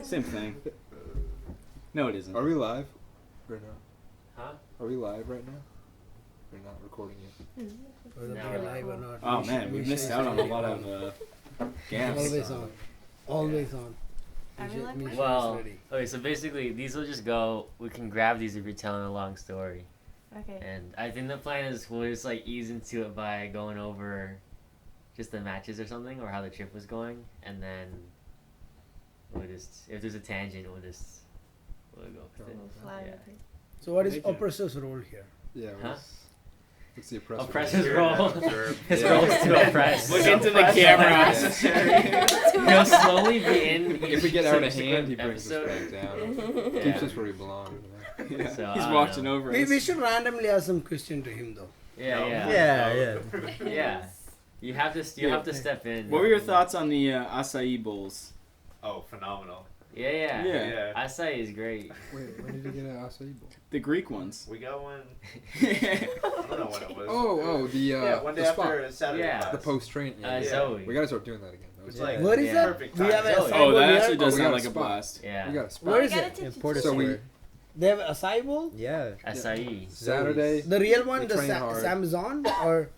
Same thing. No, it isn't. Are we live? Or no? Huh? Are we live right now? We're not recording yet. Whether No, they're no. live or not. Oh man, we missed out on a lot of games. Always on. Always on. Are we Misha- live? Misha is Well, ready. okay, so basically these will just go. We can grab these if you're telling a long story, Okay. and I think the plan is we'll just like ease into it by going over just the matches or something, or how the trip was going, and then we'll just if there's a tangent, we'll go with it. We'll fly Yeah. with it. So what is Thank you. oppressor's role here? Yeah. Huh? What's the oppressor? Oppressor's role? role. His Yeah. role is to oppress. Look into the camera. He'll slowly be in. If we get out of subsequent hand, he brings us episode. back down. Yeah. Keeps us where we belong. Yeah. So, He's I don't watching know. over We us. should randomly ask some question to him though. Yeah. Yeah. You have to step in. What were your thoughts on the acai bowls? Oh, phenomenal. Yeah. Yeah. Acai is great. Wait, when did you get an acai bowl? The Greek ones. We got one. I don't know when it was. The yeah, one day the after Saturday Yeah. class. the post train. Yeah. Zoe. We gotta start doing that again. That was It's like What is Yeah. that? perfect We have time. a Zoe. acai Oh, bowl that here? actually does we sound got a like a spot. blast. Yeah. We got a spot. Where I is gotta it? take In you Port to So we Square. They have acai bowl? Yeah. Acai. Saturday. The real one, We the train hard. Samson, or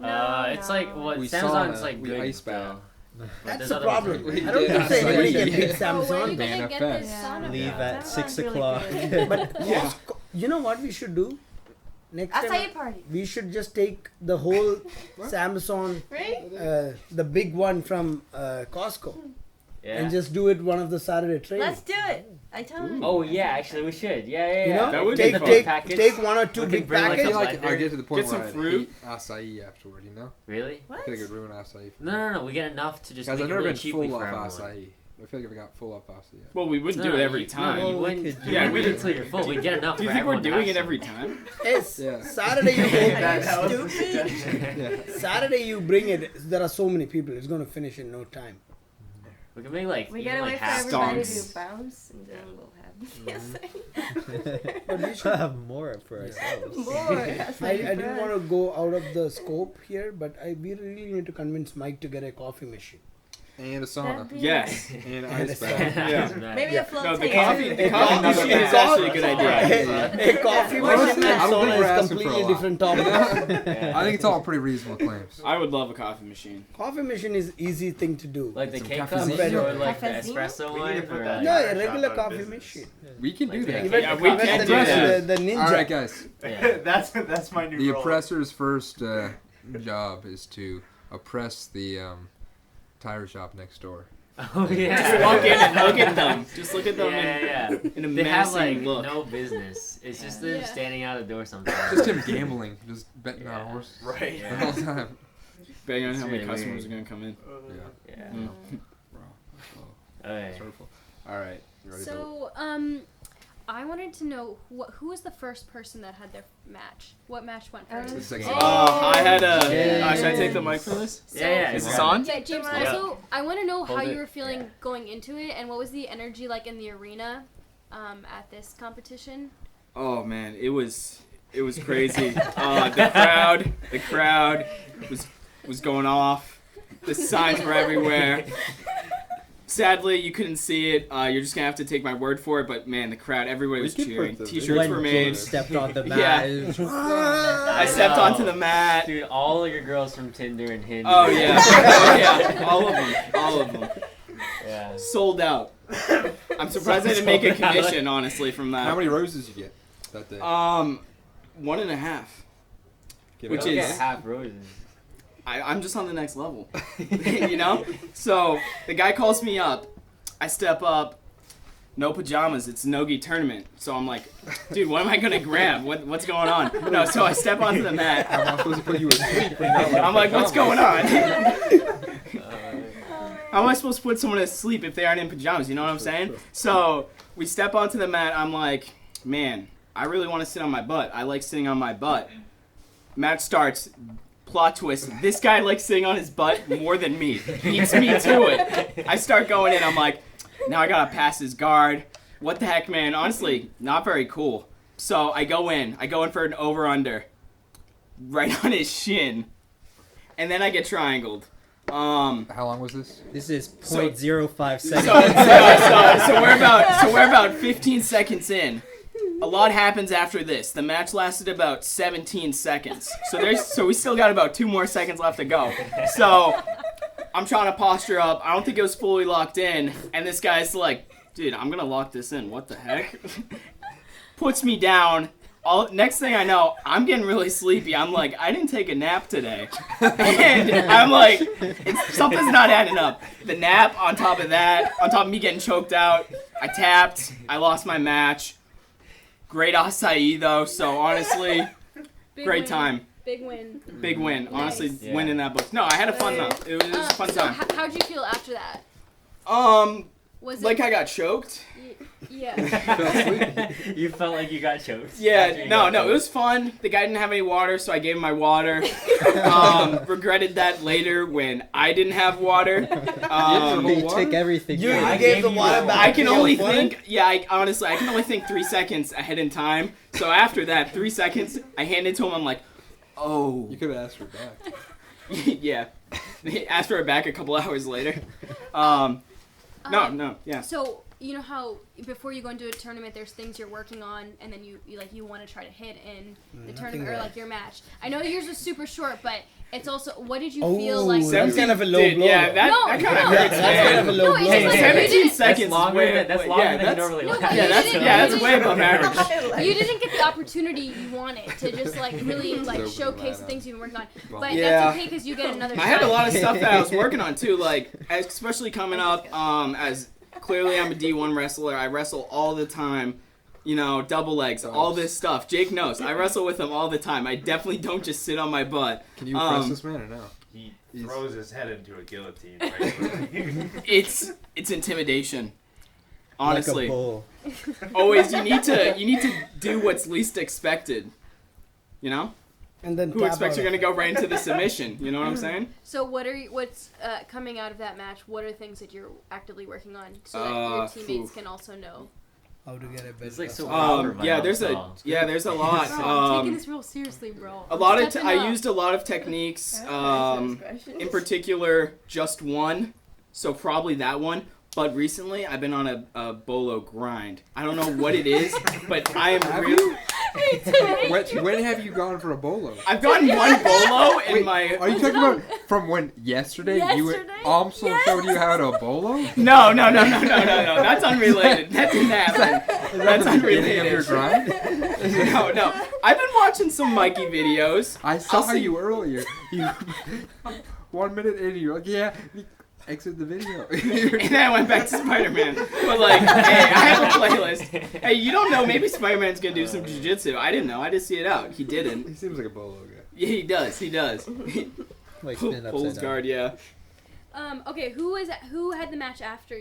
It's like what We Samson's sauna, like we good. ice bath. though. But that's there's the other ones problem. that are We good. I don't did think so anybody acai. can beat Oh, where are Samson. you gonna get this Manifest. sauna? Leave from? at That 6 sounds really o'clock. good. But Yeah. you know what we should do? Next Acai time party, we should just take the whole Samsung, right? the big one from Costco, Yeah. and just do it one of the Saturday trains. Let's do it. I told him. Oh yeah, actually we should. Yeah. You know, That would be take, fun. take, Package. take one or two We can big bring, like, I packets. feel like I blender. get to the point Get where some I fruit. eat acai afterward. You know, Really? I What? feel like it would ruin acai. For No. We get enough to just Guys, make I've it never really been cheaply full for off everyone. acai. I feel like I've got full off acai. Yet. Well, we wouldn't No, do it every you- time. No, you we wouldn't. could You do wouldn't it. wait until you're full. We get enough. Do you for think we're everyone to doing have it some. every time? Yes, Yeah. Saturday you That go. was the suggestion. Yeah. Saturday you bring it. There are so many people. It's gonna finish in no time. We can make like We even gotta like wait for half. everybody Stonks. to bounce, and then we'll have the But we should. have more for ourselves. more. I didn't want to go out of the scope here, but we really need to convince Mike to get a coffee machine. And a sauna. That'd be Yes. And And ice a bath. Yeah. Maybe Yeah. a float No, the tank. coffee, the A coffee coffee machine is machine. actually a good idea. A coffee Well, machine and I don't think sauna we're is asking for a completely lot. different topic. I think it's all pretty reasonable claims. I would love a coffee machine. Coffee machine is easy thing to do. Like the Some K cup cafeine. or like the Cafeine? espresso We one. need to put or that like- No, Yeah, a shop regular on coffee business. machine. We can do Like that. the- Yeah, we even can the, do that. The ninja. All right, guys. Yeah. that's my new The role. oppressor's first job is to oppress the tire shop next door. Oh Just yeah. walk in and look at them. Just look at them Yeah. in a They have like menacing look. no business. It's just them Yeah. standing out the door sometimes. Just him gambling, just betting on Yeah. horses Right. the whole time. Betting on It's how many really customers weird. are going to come in. Yeah. Yeah. Mm. Bro. Okay. That's hurtful. All right. You ready to So, I wanted to know who was the first person that had their match? What match went first? The second Oh. I had a. Yeah. Should I take the mic for this? Yeah. Is go this ahead. on? Yeah, James. Yeah. Also, I want to know how Hold you it. were feeling Yeah. going into it, and what was the energy like in the arena at this competition? Oh man, it was crazy. The crowd was going off. The signs were everywhere. Sadly, you couldn't see it. You're just gonna have to take my word for it. But man, the crowd, everybody We was can put cheering. the- T-shirts When were James made. stepped on the Yeah. mat. it was- I stepped onto the mat. Dude, all of your girls from Tinder and Hinge. Oh yeah, oh yeah, all of them. Yeah. Sold out. I'm surprised I didn't make a commission, honestly, from that. How many roses did you get that day? 1.5. Get which it Don't out. is- get half roses. I'm just on the next level, you know? So the guy calls me up. I step up. No pajamas. It's a no-gi tournament. So I'm like, dude, what am I going to grab? What's going on? No, so I step onto the mat. How am I supposed to put you asleep? when you're not I'm like, what's going on? Uh, How am I supposed to put someone to sleep if they aren't in pajamas? You know what I'm saying? So we step onto the mat. I'm like, man, I really want to sit on my butt. I like sitting on my butt. Match starts. Plot twist. This guy likes sitting on his butt more than me. Beats me to it. I start going in. I'm like, now I gotta pass his guard. What the heck, man? Honestly, not very cool. So I go in. I go in for an over-under. Right on his shin. And then I get triangled. How long was this? This is So- 0.05 So, seconds. we're about 15 seconds in. A lot happens after this. The match lasted about 17 seconds. So we still got about 2 more seconds left to go. So I'm trying to posture up. I don't think it was fully locked in, and this guy's like, "Dude, I'm gonna lock this in. What the heck?" Puts me down. Next thing I know, I'm getting really sleepy. I'm like, I didn't take a nap today. And I'm like, something's not adding up. The nap on top of that, on top of me getting choked out, I tapped. I lost my match. Great acai though, so honestly, Big great win. time. Big win. Big win. Honestly, Nice. winning that book. No, I had a fun though. It was a fun So time. how'd you feel after that? Was Like it I got choked. yeah. You felt like you got choked. After Yeah, you no, got it choked? was fun. The guy didn't have any water, so I gave him my water. Regretted that later when I didn't have water. They took everything. You from I you. gave gave the you water the back. I can to your only opponent? think, honestly, I can only think 3 seconds ahead in time. So after that, 3 seconds, I handed it to him. I'm like, oh, You could have asked for it back. yeah. Asked for it back a couple hours later. No, yeah. So you know how before you go into a tournament, there's things you're working on, and then you want to try to hit in the tournament or like- like your match. I know yours was super short, but it's also what did you Oh, feel like? that's kind of a low Dude, blow. yeah, that No, kind of no. hurts, That's man. kind of a low No, it's blow. just like you 17 didn't- seconds. That's longer is way, than, that's way- longer yeah, than you that's, normally No, want. but yeah, you that's didn't- yeah, you that's way above average. You didn't get the opportunity you wanted to just like really like Open showcase that the up. things you've been working on. But Yeah. that's okay because you get another shot. I had a lot of stuff that I was working on too, like especially coming up. As clearly I'm a D1 wrestler, I wrestle all the time. You know, double legs, all this stuff. Jake knows. I wrestle with him all the time. I definitely don't just sit on my butt. Can you press this man or no? He throws his head into a guillotine. Right? It's intimidation. Like Honestly, a bull. always you need to do what's least expected. You know, And then who tap expects out you're of gonna it. go right into the submission? You know what I'm saying? So what's coming out of that match? What are things that you're actively working on so that your teammates oof. can also know? How to get a better. It's like so customer. proper Yeah, vibe, there's so. there's a lot. Bro, I'm taking this real seriously, bro. A lot of Stepping I up. used a lot of techniques. In In particular, just one. So probably that one. But recently, I've been on a bolo grind. I don't know what it is, but I am Have really. When have you gone for a bolo? I've gotten one bolo in Wait, my. Are you talking about from when yesterday? Yesterday? Amsel Yes. showed you how to bolo? No. That's unrelated. That didn't happen. That's the beginning of your unrelated. grind? No. I've been watching some Mikey videos. I saw I'll see- you earlier. You 1 minute in, you're like, yeah. Exit the video. And then I went back to Spider-Man. But like, hey, I have a playlist. Hey, you don't know, maybe Spider-Man's gonna do some jiu-jitsu. I didn't know. I just see it out. He didn't. He seems like a bolo guy. Yeah, he does. Like spin Pulls upside down. guard, yeah. Okay, who had the match after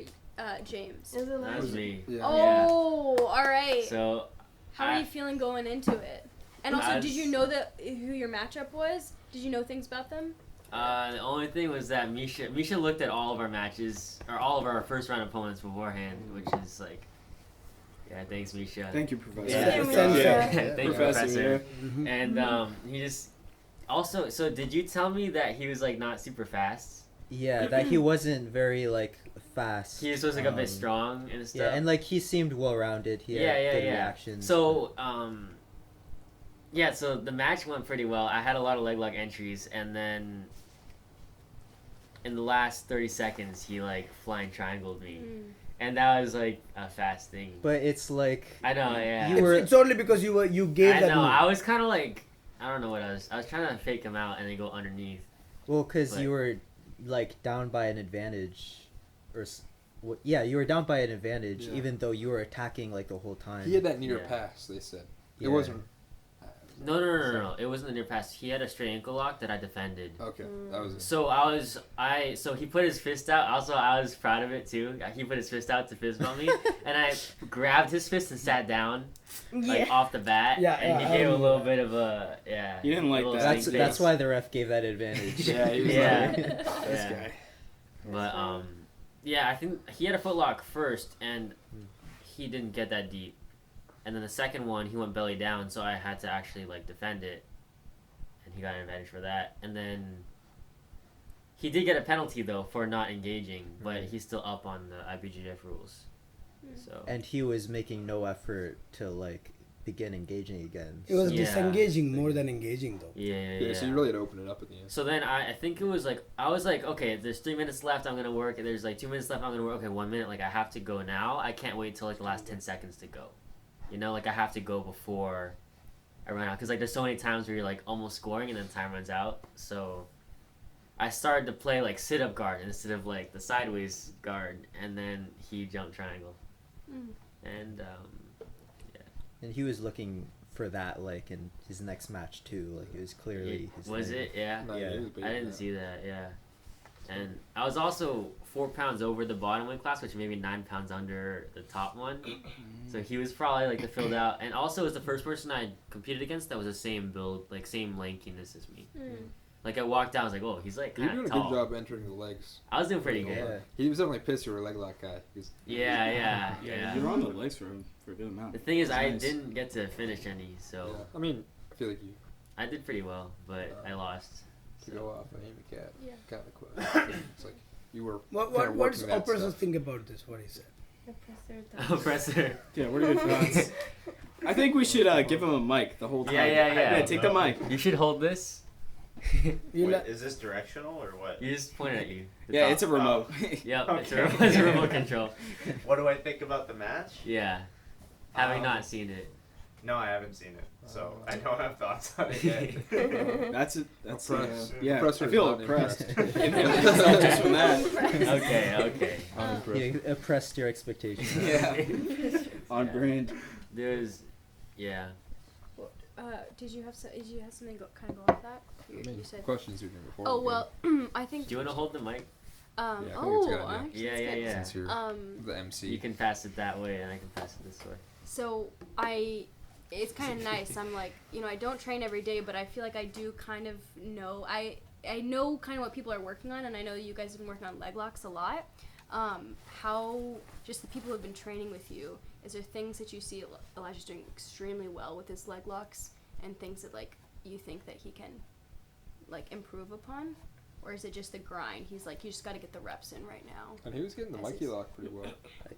James? Is it That last was me. Yeah. Oh, all right. So, How are you feeling going into it? And also, did you As- know who your matchup was? Did you know things about them? the only thing was that Misha looked at all of our matches, or all of our first round opponents beforehand, which is like, yeah, thanks Misha. Thank you, Professor. Yeah. Sensei. Yeah. Thank you, Professor, Professor. Mhm. And he just also. So did you tell me that he was like not super fast? Yeah, that he wasn't very like fast. He was supposed to like a bit Um, strong and stuff. Yeah, and like he seemed well rounded. He had good reactions. So, yeah, so the match went pretty well. I had a lot of leg lock entries, and then in the last 30 seconds, he like flying triangled me, and that was like a fast thing. But it's like I know, yeah. You were- It's only because you gave I that know. move. I was kind of like, I don't know what I was trying to fake him out and then go underneath. well, because But- you were like down by an advantage, yeah, you were down by an advantage, Yeah. even though you were attacking like the whole time. He had that near Yeah. pass, they said. Yeah. It wasn't. No. It wasn't a near pass. He had a straight ankle lock that I defended. Okay, that was it. So he put his fist out. Also, I was proud of it too. He put his fist out to fist bump me, and I grabbed his fist and sat down, like off the bat. Yeah, and yeah, he I gave a remember little that. bit of a You didn't like a little that. stink That's face. why the ref gave that advantage. Yeah, he was Yeah. like, This Yeah. guy. But yeah, I think he had a footlock first, and he didn't get that deep. And then the second one, he went belly down, so I had to actually like defend it, and he got an advantage for that. And then He did get a penalty though for not engaging, but he's still up on the IBJJF rules. So And he was making no effort to like begin engaging again. It was Yeah. disengaging more than engaging, though. Yeah, so you really had to open it up at the end. So then I think it was like I was like, okay, there's 3 minutes left. I'm gonna work. And there's like 2 minutes left. I'm gonna work. Okay, 1 minute. Like I have to go now. I can't wait till like the last 10 seconds to go. You know, like I have to go before I run out. Cause like there's so many times where you're like almost scoring and then time runs out. So I started to play like sit up guard instead of like the sideways guard, and then he jumped triangle, and And he was looking for that like in his next match too. Like it was clearly his was thing. it? Yeah. No, Yeah. it was bigger I than didn't that. see that, yeah. And I was also 4 pounds over the bottom weight class, which maybe 9 pounds under the top one. So he was probably like the filled out. And also was the first person I competed against that was the same build, like same lankiness as me. Like I walked down, I was like, oh, he's like You were kind doing of a tall. good job entering the legs. I was doing pretty Yeah. good. He was definitely pissed you were a leg lock guy. Yeah. You were on the legs for a good amount. The thing is, That's I nice. didn't get to finish any, so Yeah. I mean, I feel like you I did pretty well, but I lost. to go off an Amy Cat. Yeah. Kind of quick. It's like you were. What kinda what's working that oppressors stuff. think about this? What he said. Oppressor. Yeah, what are your thoughts? I think we should give him a mic the whole time. Yeah. Take the mic. You should hold this. You Wait, la- is this directional or what? You just point it at you. the Yeah, top. it's a remote. Yep, Okay. it's a remote control. What do I think about the match? Yeah. Having Um, not seen it. No, I haven't seen it, so I don't have thoughts on it yet. That's Oppressed. yeah. Oppressor I is feel not oppressed. impressed. Just from that. Okay. I'm impressed. He oppressed your expectations. Yeah. On Yeah. brand. There's, yeah. Did you have something kind of go off that? You, I mean, you said. questions you did before. Oh we well, I think. Do you want to hold the mic? Yeah, I think it's a oh, good idea. actually, Yeah, that's good. yeah. Since you're the MC. You can pass it that way, and I can pass it this way. So it's kind of nice. I'm like, I don't train every day, but I feel like I do kind of know. I know kind of what people are working on, and I know you guys have been working on leg locks a lot. How just the people who have been training with you, is there things that you see Elijah's doing extremely well with his leg locks, and things that like you think that he can like improve upon? Or is it just the grind? He's like, you just got to get the reps in right now. And he was getting the As Mikey is- lock pretty well.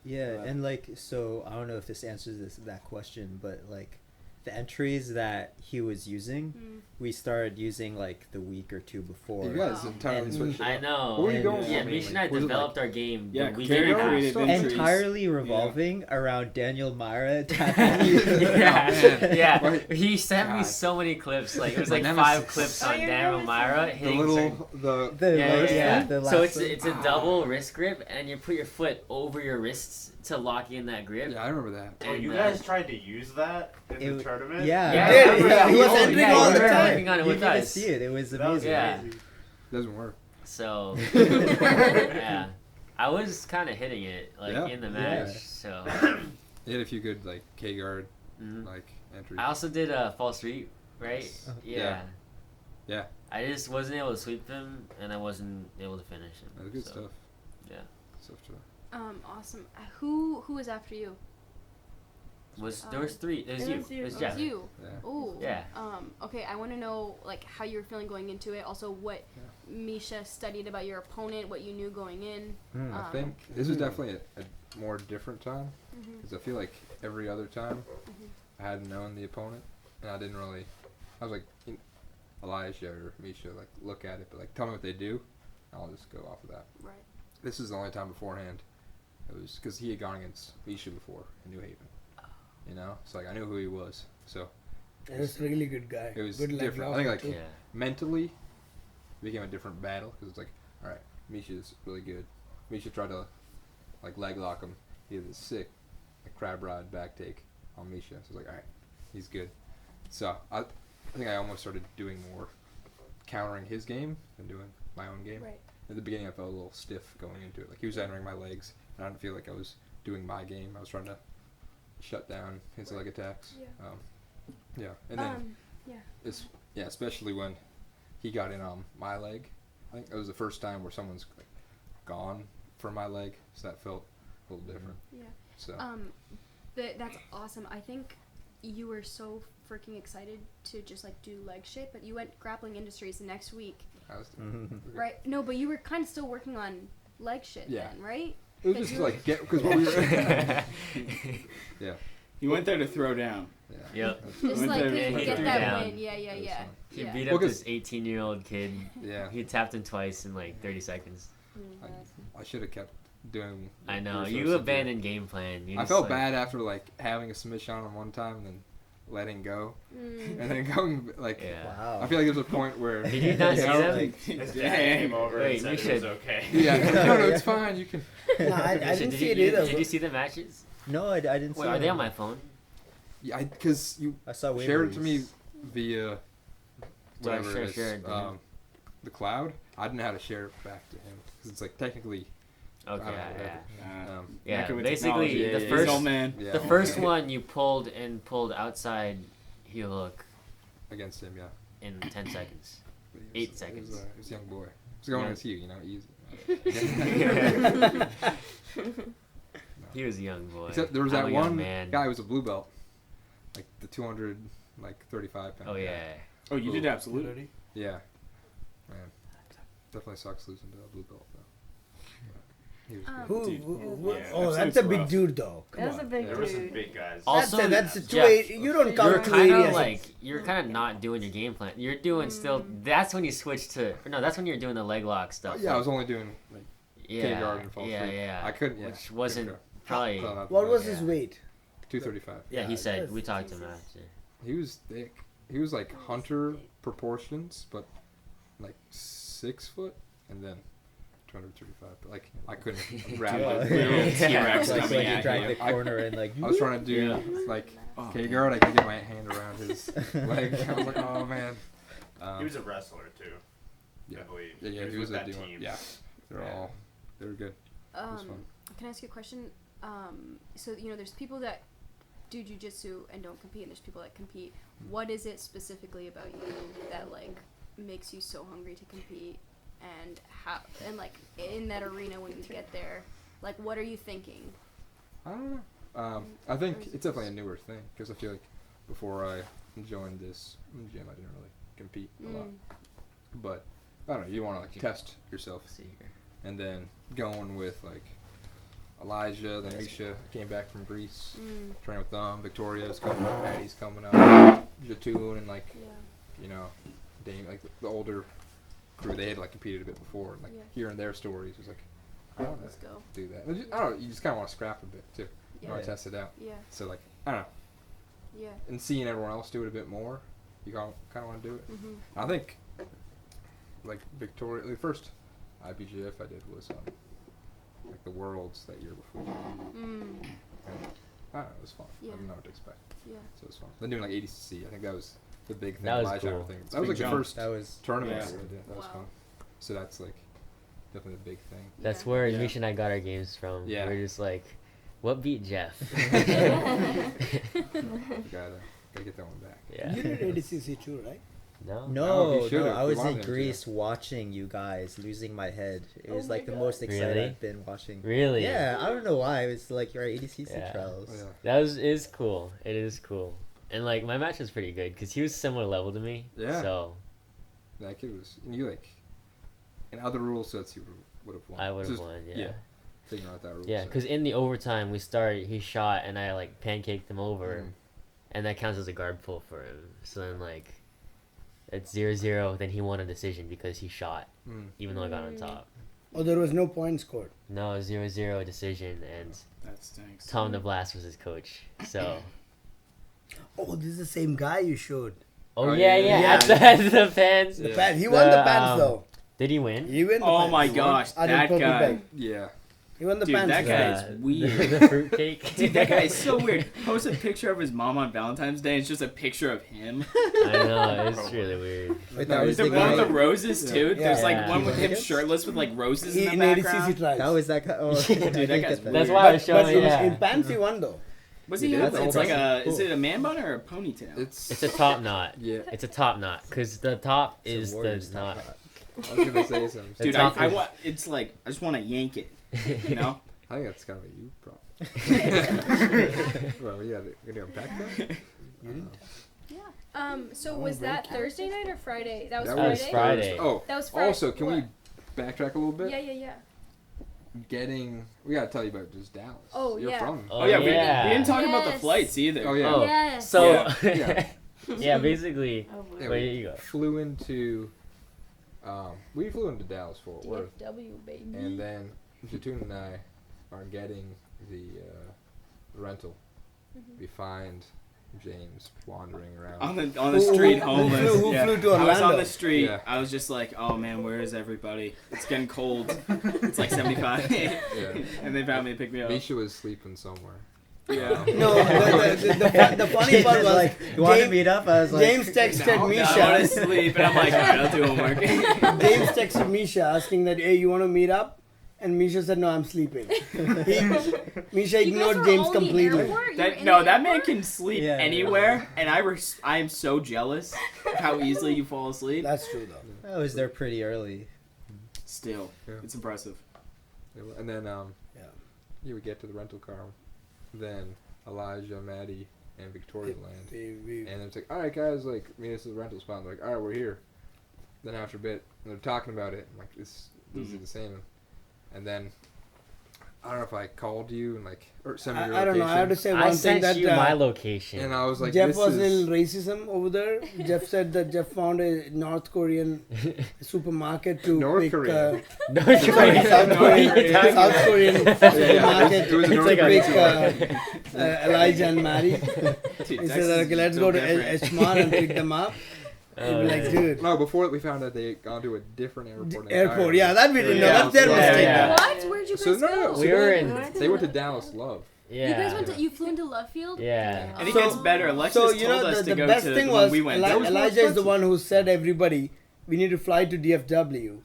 Yeah, and like so I don't know if this answers that question, but like the entries that he was using, we started using like the week or two before. You guys Wow. entirely And- switched it I up. know. Where were you And- going? Yeah, for? Misha and I Was it like- developed our game Yeah, the week Kato and a half. created entries. Entirely revolving around Daniel Myra attacking you. yeah. Right. He sent me God. so many clips. Like it was My like nemesis. 5 clips Oh, on your Daniel nemesis. Myra The hitting little The yeah, last yeah. one, the So last it's a double wrist grip, and you put your foot over your wrists to lock in that grip. Yeah, I remember that. Oh, you And, guys tried to use that in It- the tournament? Yeah. Yeah, did. I remember Yeah, that. he was Oh, entering yeah, all you the were time. working on it You with need to us. see it. It was That was amazing. Yeah. amazing. Doesn't work. So yeah, I was kind of hitting it like Yeah. in the Yeah. match. So He had a few good like K guard mhm. like entries. I also did a false sweep, right? Yeah. Yeah. I just wasn't able to sweep him, and I wasn't able to finish him. That was good so, stuff. Yeah. Stuff to Awesome. Who was after you? There was 3. It was It you. was you. It was It Jeff. was you. yeah. Oh. Yeah. Okay, I want to know like how you were feeling going into it. Also, what Misha studied about your opponent, what you knew going in. I think this was definitely a more different time because I feel like every other time I hadn't known the opponent and I didn't really. I was like, Elijah or Misha, like look at it, but like tell me what they do. And I'll just go off of that. Right. This is the only time beforehand. It was because he had gone against Misha before in New Haven. You know, so like I knew who he was. So He was a really good guy. it was good leg different. I lock think like too. Yeah. mentally, it became a different battle because it's like, all right, Misha's really good. Misha tried to like leg lock him. He had this sick crab rod back take on Misha. So I was like, all right, he's good. So I think I almost started doing more countering his game than doing my own game. Right. At the beginning, I felt a little stiff going into it. Like he was entering my legs, and I didn't feel like I was doing my game. I was trying to shut down his leg attacks. Yeah. Yeah, and then yeah. especially when he got in on my leg. I think that was the first time where someone's like gone for my leg, so that felt a little different. Yeah. So That's awesome. I think you were so freaking excited to just like do leg shit, but you went Grappling Industries the next week, I was doing it. Right. No, but you were kind of still working on leg shit Yeah. then, right? It was But just you were- like because we were. Yeah. You went there to throw down. Yeah. Yep. Just Went like there to to he get threw that down. win. Yeah, yeah, That was yeah. fun. He Yeah. beat Well, up 'cause- this 18-year-old kid. Yeah. He tapped him twice in like 30 seconds. I should have kept doing. I know. resource You up abandoned game plan. You I just, felt like, bad after like having a submission on him one time and then letting go, Mm. and then going like. Yeah. Wow. I feel like there's a point where. Did you not see know, them? like- His dad Dang. came over Wait, and said we it should- was okay. Yeah. No, it's fine. You can. No, I Did didn't you- see it you- either. Did you see the matches? No, I didn't see Wait, are they them. on my phone? Yeah, because you I saw shared it to me waivers. via whatever Sure, it is, share it to him. the cloud. I didn't know how to share it back to him because it's like technically. Okay, I don't know, yeah. Yeah, Yeah, with basically, technology. the He's first- old man. Yeah. The first one you pulled outside heel hook Against him, yeah. in 10 seconds. But he 8 was- seconds. He was a young boy. He's going Yeah. against you, easy. He was a young boy. Except there was I'm that a young one man. guy who was a blue belt, like the 235 pound. Oh guy. yeah. Oh, you did absolutely. Yeah. Man, definitely sucks losing to a blue belt though. But he was good. Who? Dude, yeah, Oh, that that's a seems big rough. dude, though. Come That's a on. big There were some dude. big guys. Also, that's a two Jeff, eight. You don't count You're two kind eighty of as like you're kind of not doing your game plan. You're doing still. That's when you switch to. Or no, that's when you're doing the leg lock stuff. Yeah, I was only doing like yeah, guard and fall yeah, through. yeah. I couldn't. Yeah, Which wasn't couldn't probably. go. What was Yeah. his weight? 235? Yeah, he said we talked to him Jesus. after. He was thick. He was like hunter proportions, but like 6 foot, and then 235. But like I couldn't grab Yeah. it. Literal Yeah. T-Rex Like, coming you at drag you. the corner and like. I was trying to do Yeah. like Oh, K man. guard. I could get my hand around his leg. I was like, oh man. He was a wrestler too. Yeah. I believe. Yeah, he with was a that D1. team. Yeah, they were good. was fun. Can I ask you a question? So you know, there's people that do jujitsu and don't compete, and there's people that compete. What is it specifically about you that like makes you so hungry to compete, and how and like in that arena when you get there, like what are you thinking? I don't know. I think it's definitely a newer thing because I feel like before I joined this gym, I didn't really compete a lot. But I don't know. You want to like test yourself, See here. and then going with like Elijah, then Misha came back from Greece, training with them. Victoria's coming up, Patty's coming up, Jatoon, and like Yeah. you know, Dame, like the older crew. They had like competed a bit before, and like Yeah. hearing their stories was like, I want Let's to go. do that. I don't know. You just kind of want to scrap a bit too. You want Yeah. to test it out. Yeah. So like I don't know. Yeah. And seeing everyone else do it a bit more, you kind of want to do it. Mhm. I think, like Victoria, the first IPGF I did was like the Worlds that year before. And I don't know, it was fun. Yeah. I didn't know what to expect, Yeah. so it was fun. Then doing like ADCC, I think that was the big thing. That was Elijah, I cool. think. It's That was big like the jump. first That was. tournament Yeah. I did. That was Wow. fun. So that's like definitely a big thing. That's Yeah. where Yeah. Misha and I got our games from. Yeah. We're just like, what beat Jeff? Gotta get that one back. Yeah. You did ADCC too, right? No. Oh, No, he should've. no, I We was wanted in him to. Greece watching you guys, losing my head. It Oh was my like the God. most excited Really? I've been watching. Really? Yeah, I don't know why. It was like your ADCC Yeah. trials. Oh, yeah. That is cool. It is cool. And like my match was pretty good because he was similar level to me. Yeah. So That kid was, and you like, in other rule sets you would have won. I would have Just- won. Yeah. Figuring out that rule. Yeah, set. because in the overtime he shot and I like pancaked him over, Mhm. and that counts as a guard pull for him. So then like, it's 0-0. Then he won a decision because he shot, Mm. even though I got on top. Oh, there was no point scored. No, 0-0 decision, and That stinks. Tom DeBlas was his coach. So. Oh, this is the same guy you showed. Oh, Oh, yeah, yeah, yeah. yeah. At the fans. The Yeah. pants. He won the The, pants though. Did he win? He won the Oh pants. my gosh, I did that purple guy. bag. Yeah. He won the Dude, pants. that though. guy is weird. The fruitcake. Dude, that guy is so weird. Post a picture of his mom on Valentine's Day. It's just a picture of him. I know, it's really weird. Wait, No, that was The the one with guy. the roses too. Yeah. There's like Yeah. one with him Yes. shirtless with like roses He, in in the ADCC background. trials. That was that guy. Oh, Dude, that I didn't guy's get that. That's weird. why I was But showing. Yeah. in pants he won though. What's He he? did? It's like a. Cool. Is it a man bun or a ponytail? It's It's a top knot. yeah. It's a top knot because the top It's a is the Warriors top knot. hat. I was gonna say something. The Dude, top I is- want. It's like I just want to yank it. You know. I think that's kind of a you problem. Well, yeah, gonna unpack that. You didn't? So Oh, was very that Thursday night or Friday? That was That Friday. was Friday. Oh, That was Friday. also, can we What? backtrack a little bit? Yeah. We gotta tell you about just Dallas. Oh, You're yeah. from. Oh yeah, yeah. we didn't talk about the Yes. flights either. Oh yeah. Oh, Yes. so Yeah. yeah, basically. Oh, boy. Yeah, Where we you go? flew into. We flew into Dallas Fort Worth, DFW, baby. and then Jatoon and I are getting the rental. Mm-hmm. We find James wandering around. On the street, homeless. Who yeah. flew to I was on Orlando? the street. Yeah. I was just like, oh man, where is everybody? It's getting cold. It's like 75. Yeah. And they found me to pick me up. Misha was sleeping somewhere. Yeah. No, the funny part was like, you want to James, meet up? I was like, James texted No, I want to Misha. sleep, and I'm like, alright, I'll do homework. James texted Misha asking that, hey, you want to meet up? And Misha said, no, I'm sleeping. Misha You guys ignored were James all in the completely. airport? You were That, in no, the that man airport? can sleep Yeah. anywhere, and I am so jealous of how easily you fall asleep. That's true, though. I was there pretty early. Still, Yeah. it's impressive. And then Yeah. you would get to the rental car. Then Elijah, Maddie, and Victoria land. And it's like, all right, guys, like, meet us at the rental spot. And they're like, all right, we're here. Then after a bit, they're talking about it. I'm like, this is the same. And then, I don't know if I called you and, like, or sent me your I don't know. I have to location. say I one thing sent that you my location. And I was like, Jeff this was is... in racism over there. Jeff said that Jeff found a North Korean supermarket to North pick. Korean. No, Sorry, South Korean, South Korean supermarket It was a to North pick Korean Elijah and Mary. Dude, He Texas said, okay, let's is go so to different. Eshmar and pick them up. He'd be like, dude. No, before that we found out they had gone to a different airport. Airport, yeah, that we didn't know. Yeah. That's their Yeah, mistake. yeah. What? Where'd you guys So no, go? so We were they- in- They went to Dallas Love. Yeah. You guys went to. You flew into Love Field. Yeah. And it So- gets better. Alexis So, told you know, us the to go best to thing the was one we went. That was more Elijah is the expensive. one who said everybody, we need to fly to DFW.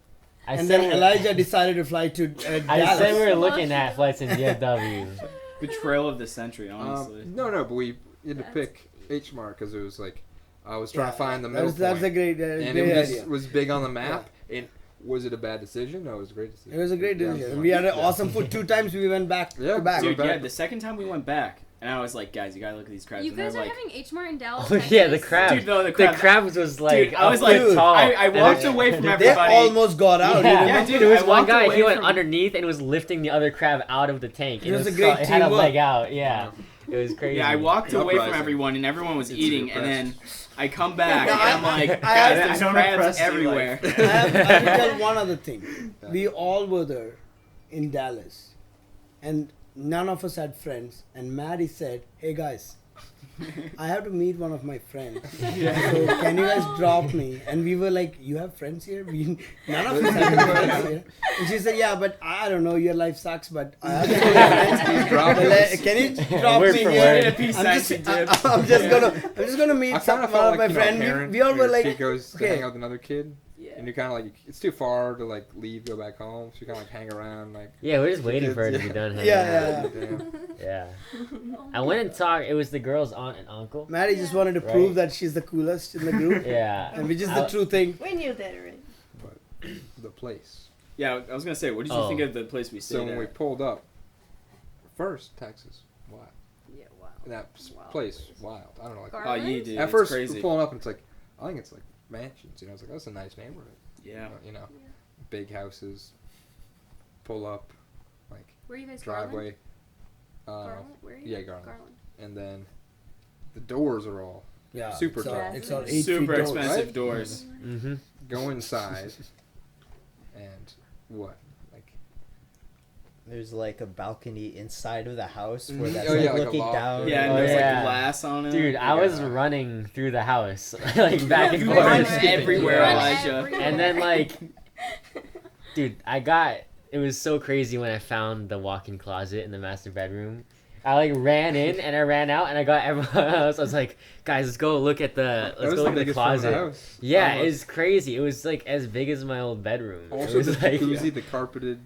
I And said then Elijah decided to fly to Dallas. I said we were looking at flights in DFW. Betrayal of the century, honestly. No, but we had to That's pick H Mart because it was like I was trying to find the That middle was, that's a point. great, And great it idea. was big on the map. And was it a bad decision? No, it was a great decision. It was a great Yeah, decision. We had an yeah. awesome food. 2 times we went back Yeah, to back. Dude, back. yeah, the second time we went back, and I was like, guys, you gotta look at these crabs. You and they're guys are like, having H Mart in Dallas. Oh yeah, the Texas? crabs. Dude, no, the The crabs. crabs was like Dude, I was a like, foot tall. I walked And away from They everybody. almost got out. Yeah, you know? Yeah, dude, there was I one walked guy. away He went from- underneath and was lifting the other crab out of the tank. It And was a so- great It had a teamwork. leg out. Yeah, it was crazy. Yeah, I walked away from Uprising. everyone, and everyone was It's eating, repressed. and then I come back, No, and I'm like, I guys, have- there's don't crabs oppress you, everywhere. I have to tell one other thing. We all were there in Dallas, and none of us had friends. And Maddie said, "Hey guys, I have to meet one of my friends. So can you guys drop me?" And we were like, "You have friends here? None of us have friends here." And she said, "Yeah, but I don't know. Your life sucks, but I have so many friends. Drop But, us. can you drop Word me for here? word. A peace I'm sign, just, she did. I'm just gonna meet I some kind of one felt of my like friends. parent, We all were your like, kid goes to okay. hang out with another kid, Yeah. and you're kind of like it's too far to like leave, go back home, so you kind of like hang around like. Yeah, we're just waiting for her to be Yeah. done. hanging Yeah, out. yeah. Yeah. I went and talked. It was the girl's aunt and uncle. Maddie just wanted to Right. prove that she's the coolest in the group, Yeah. and which is I- the true thing. We knew that already. The place. Yeah, I was gonna say, what did you Oh. think of the place we stayed So when at? we pulled up, first Texas, wild. Yeah, wow. That Wow. place, wild. I don't know, like Garland? Oh, you did. at It's first crazy. we're pulling up and it's like, I think it's like mansions. You know, it's like that's a nice neighborhood. Yeah. You know, big houses. Pull up, like Where are you guys? driveway. Garland? Where are you? yeah, Garland. Garland. And then the doors are all Yeah, Super it's all, tall. it's all 8 feet Super doors. expensive right? doors. Mm-hmm. go inside, and what? Like There's like a balcony inside of the house where Mhm. that's Oh, like yeah, like a looking loft. down. Yeah, and Oh, there's yeah. like glass on it. Dude, I was Yeah. running through the house, like back and You forth. run everywhere, Yeah. Elijah. everywhere. And then like, dude, it was so crazy when I found the walk-in closet in the master bedroom. I like ran in and I ran out and I got everyone else. I was like, guys, let's go look at that let's was go look at the biggest room in closet. house. Yeah, Almost. it was crazy. It was like as big as my old bedroom. Also, it was the like, jacuzzi, the carpeted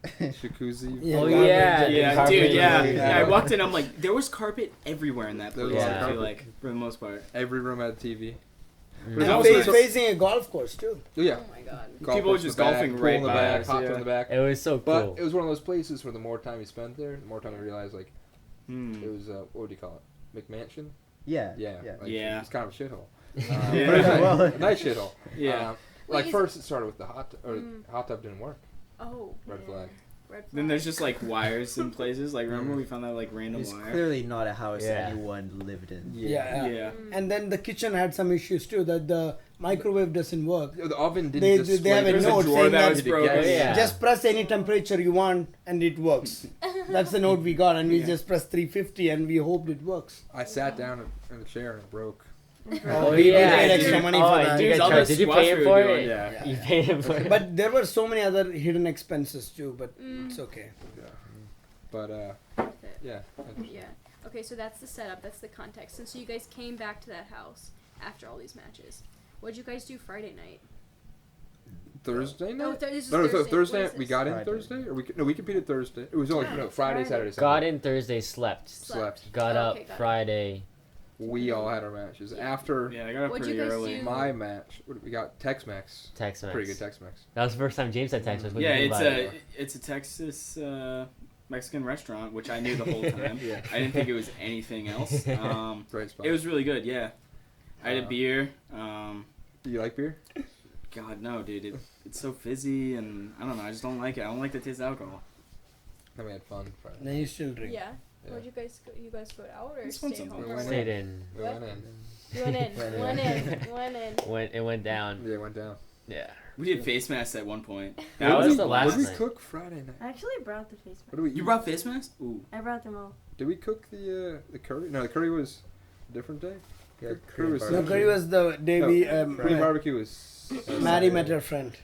jacuzzi. Yeah, oh garbage. yeah, Yeah, carpet dude, yeah. was- yeah. I walked in, I'm like, there was carpet everywhere in that There place, was I Yeah. feel carpet. like, for the most part. Every room had a TV. Mm. But And also- facing a golf course too. Oh, yeah. Oh my god. Golf People were course in just the back, golfing pool right in the by back, us, hot tub yeah. in the back. It was so But cool. it was one of those places where the more time you spent there, the more time you realized like it was what would you call it? McMansion? Yeah. Yeah. Yeah. Like, Yeah. It's kind of a shithole. Yeah. But a Well, nice, a nice shithole. Yeah. Like Wait, first it started with the hot Mm. hot tub didn't work. Oh. Red yeah. flag. Red flag. Then there's just like wires in places. Like remember Mm. we found that like random It's wire. clearly not a house Yeah. anyone lived in. Yeah. Yeah. And then the kitchen had some issues too. That the microwave doesn't work. The oven didn't They display. have a There's a note drawer saying that that was broken. Yeah. just press any temperature you want and it works. That's the note we got, and we Yeah. just pressed 350 and we hoped it works. I sat down in the chair and it broke. Oh, we paid extra dude. money Oh, for and that. you Dude, guys all charged- the did you squash pay we him were for doing, it? yeah. You paid him for it. But there were so many other hidden expenses too, but it's okay. But Worth it. yeah. Yeah. Okay, so that's the setup. That's the context. And so you guys came back to that house after all these matches. What'd you guys do Friday night? Thursday No, night. this is No, Thursday. Thursday. What is We this? got in Friday. Thursday, or we competed Thursday. It was only no Friday, Saturday, Sunday. Got in Thursday, slept. Slept. Got Oh, up okay, got it. Friday. We all had our matches after Yeah, I got up What'd pretty you guys early. do? my match. What, we got Tex-Mex. Tex-Mex. Pretty good Tex-Mex. That was the first time James had Tex-Mex. What Yeah, do you it's think about it? it's a Texas Mexican restaurant, which I knew the whole time. Yeah. I didn't think it was anything else. Great spot. It was really good. Yeah, I had a Uh, beer. Do you like beer? God no, dude, it's so fizzy, and I don't know. I just don't like it. I don't like the taste of alcohol. Then we had fun Friday. Then you still drink. Yeah. Yeah. Where'd you guys go? You guys go out or This one's stay a home? We or went what? Stayed in. We What? went in. You went in. Went in. Went in. Went in. It went down. Yeah, it went down. Yeah. We did face masks at one point. That What was did the we- last What did we night. cook Friday night? I actually brought the face mask. What do we? You brought face masks? Ooh. I brought them all. Did we cook the curry? No, the curry was a different day. Yeah, Curry Korean was- No, barbecue. curry was the day we Korean barbecue was. Maddie met her friend.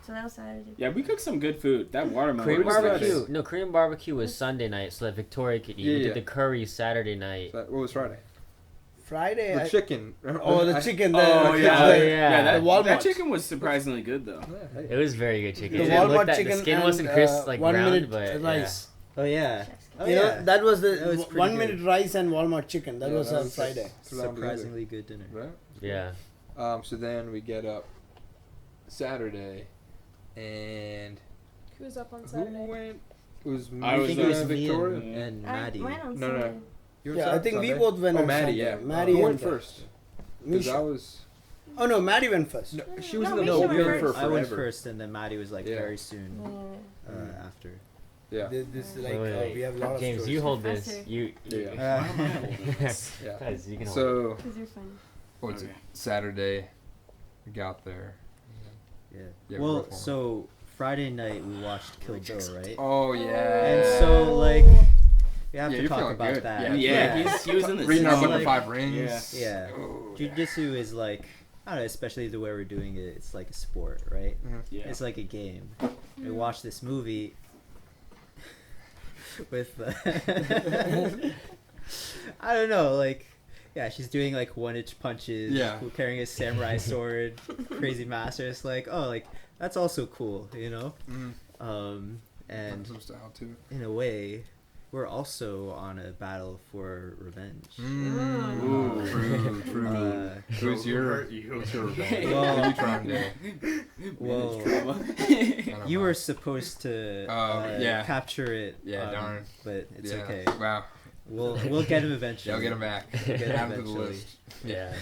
So that was Saturday. Yeah, we cooked some good food. That watermelon. Korean was barbecue. nice. No, Korean barbecue was Sunday night, so that Victoria could eat. Yeah, We yeah. did the curry Saturday night. What was Friday? Friday. The I- chicken. Oh, the chicken. The, Oh the- yeah, Oh, the- yeah. that, The Walmart. that chicken was surprisingly good though. It was very good chicken. The It didn't look Walmart that- chicken the skin and wasn't crisp, like 1 round, minute but rice. Oh yeah. Chef's Oh You yeah. know, that was the That was pretty 1 good. minute rice and Walmart chicken. That Yeah, was that on was Friday. threw that together. Surprisingly good dinner. Right. yeah. So then we get up Saturday, and Who was up on who Saturday? went? It was me, I I was, think it was Victoria. me and I Maddie. went on No, no. Sunday. You went Yeah, I think we Sunday? both went Oh, on Maddie, Sunday. yeah. Maddie Who went and first? Because I Misha. was. Oh no, Maddie went first. No, No, she was no, in the Misha middle went for first. I went forever. first, and then Maddie was like Yeah. very soon Yeah. after. Yeah. This is like Wait, wait, wait. we have a lot of James, stories. you hold this. Professor. You. Yeah. Yeah. Guys, you can hold it. So Because you're funny. what's it? Okay. Saturday, we got there. Yeah. Yeah, we well, both won. so Friday night we watched Kill Bill, right? Oh yeah. And so like we have Yeah, to you're talk feeling about good. that. Yeah, he was in the reading our It's book like- of five rings. Yeah. Oh, Jiu-Jitsu is like, I don't know, especially the way we're doing it. It's like a sport, right? Yeah. It's like a game. We watched this movie with I don't know, like yeah, she's doing like 1-inch punches. Yeah. Carrying a samurai sword, crazy master. It's like, oh, like that's also cool, you know. Mm. And some style too. in a way, we're also on a battle for revenge. Ooh, true, true. Who's your revenge? Well- What are you trying to do? Well, I don't you know. were supposed to yeah. capture it. Yeah, darn. But it's Yeah. okay. Wow. We'll get him eventually. Yeah, I'll get him back. We'll get Add him him to the eventually. list. Yeah.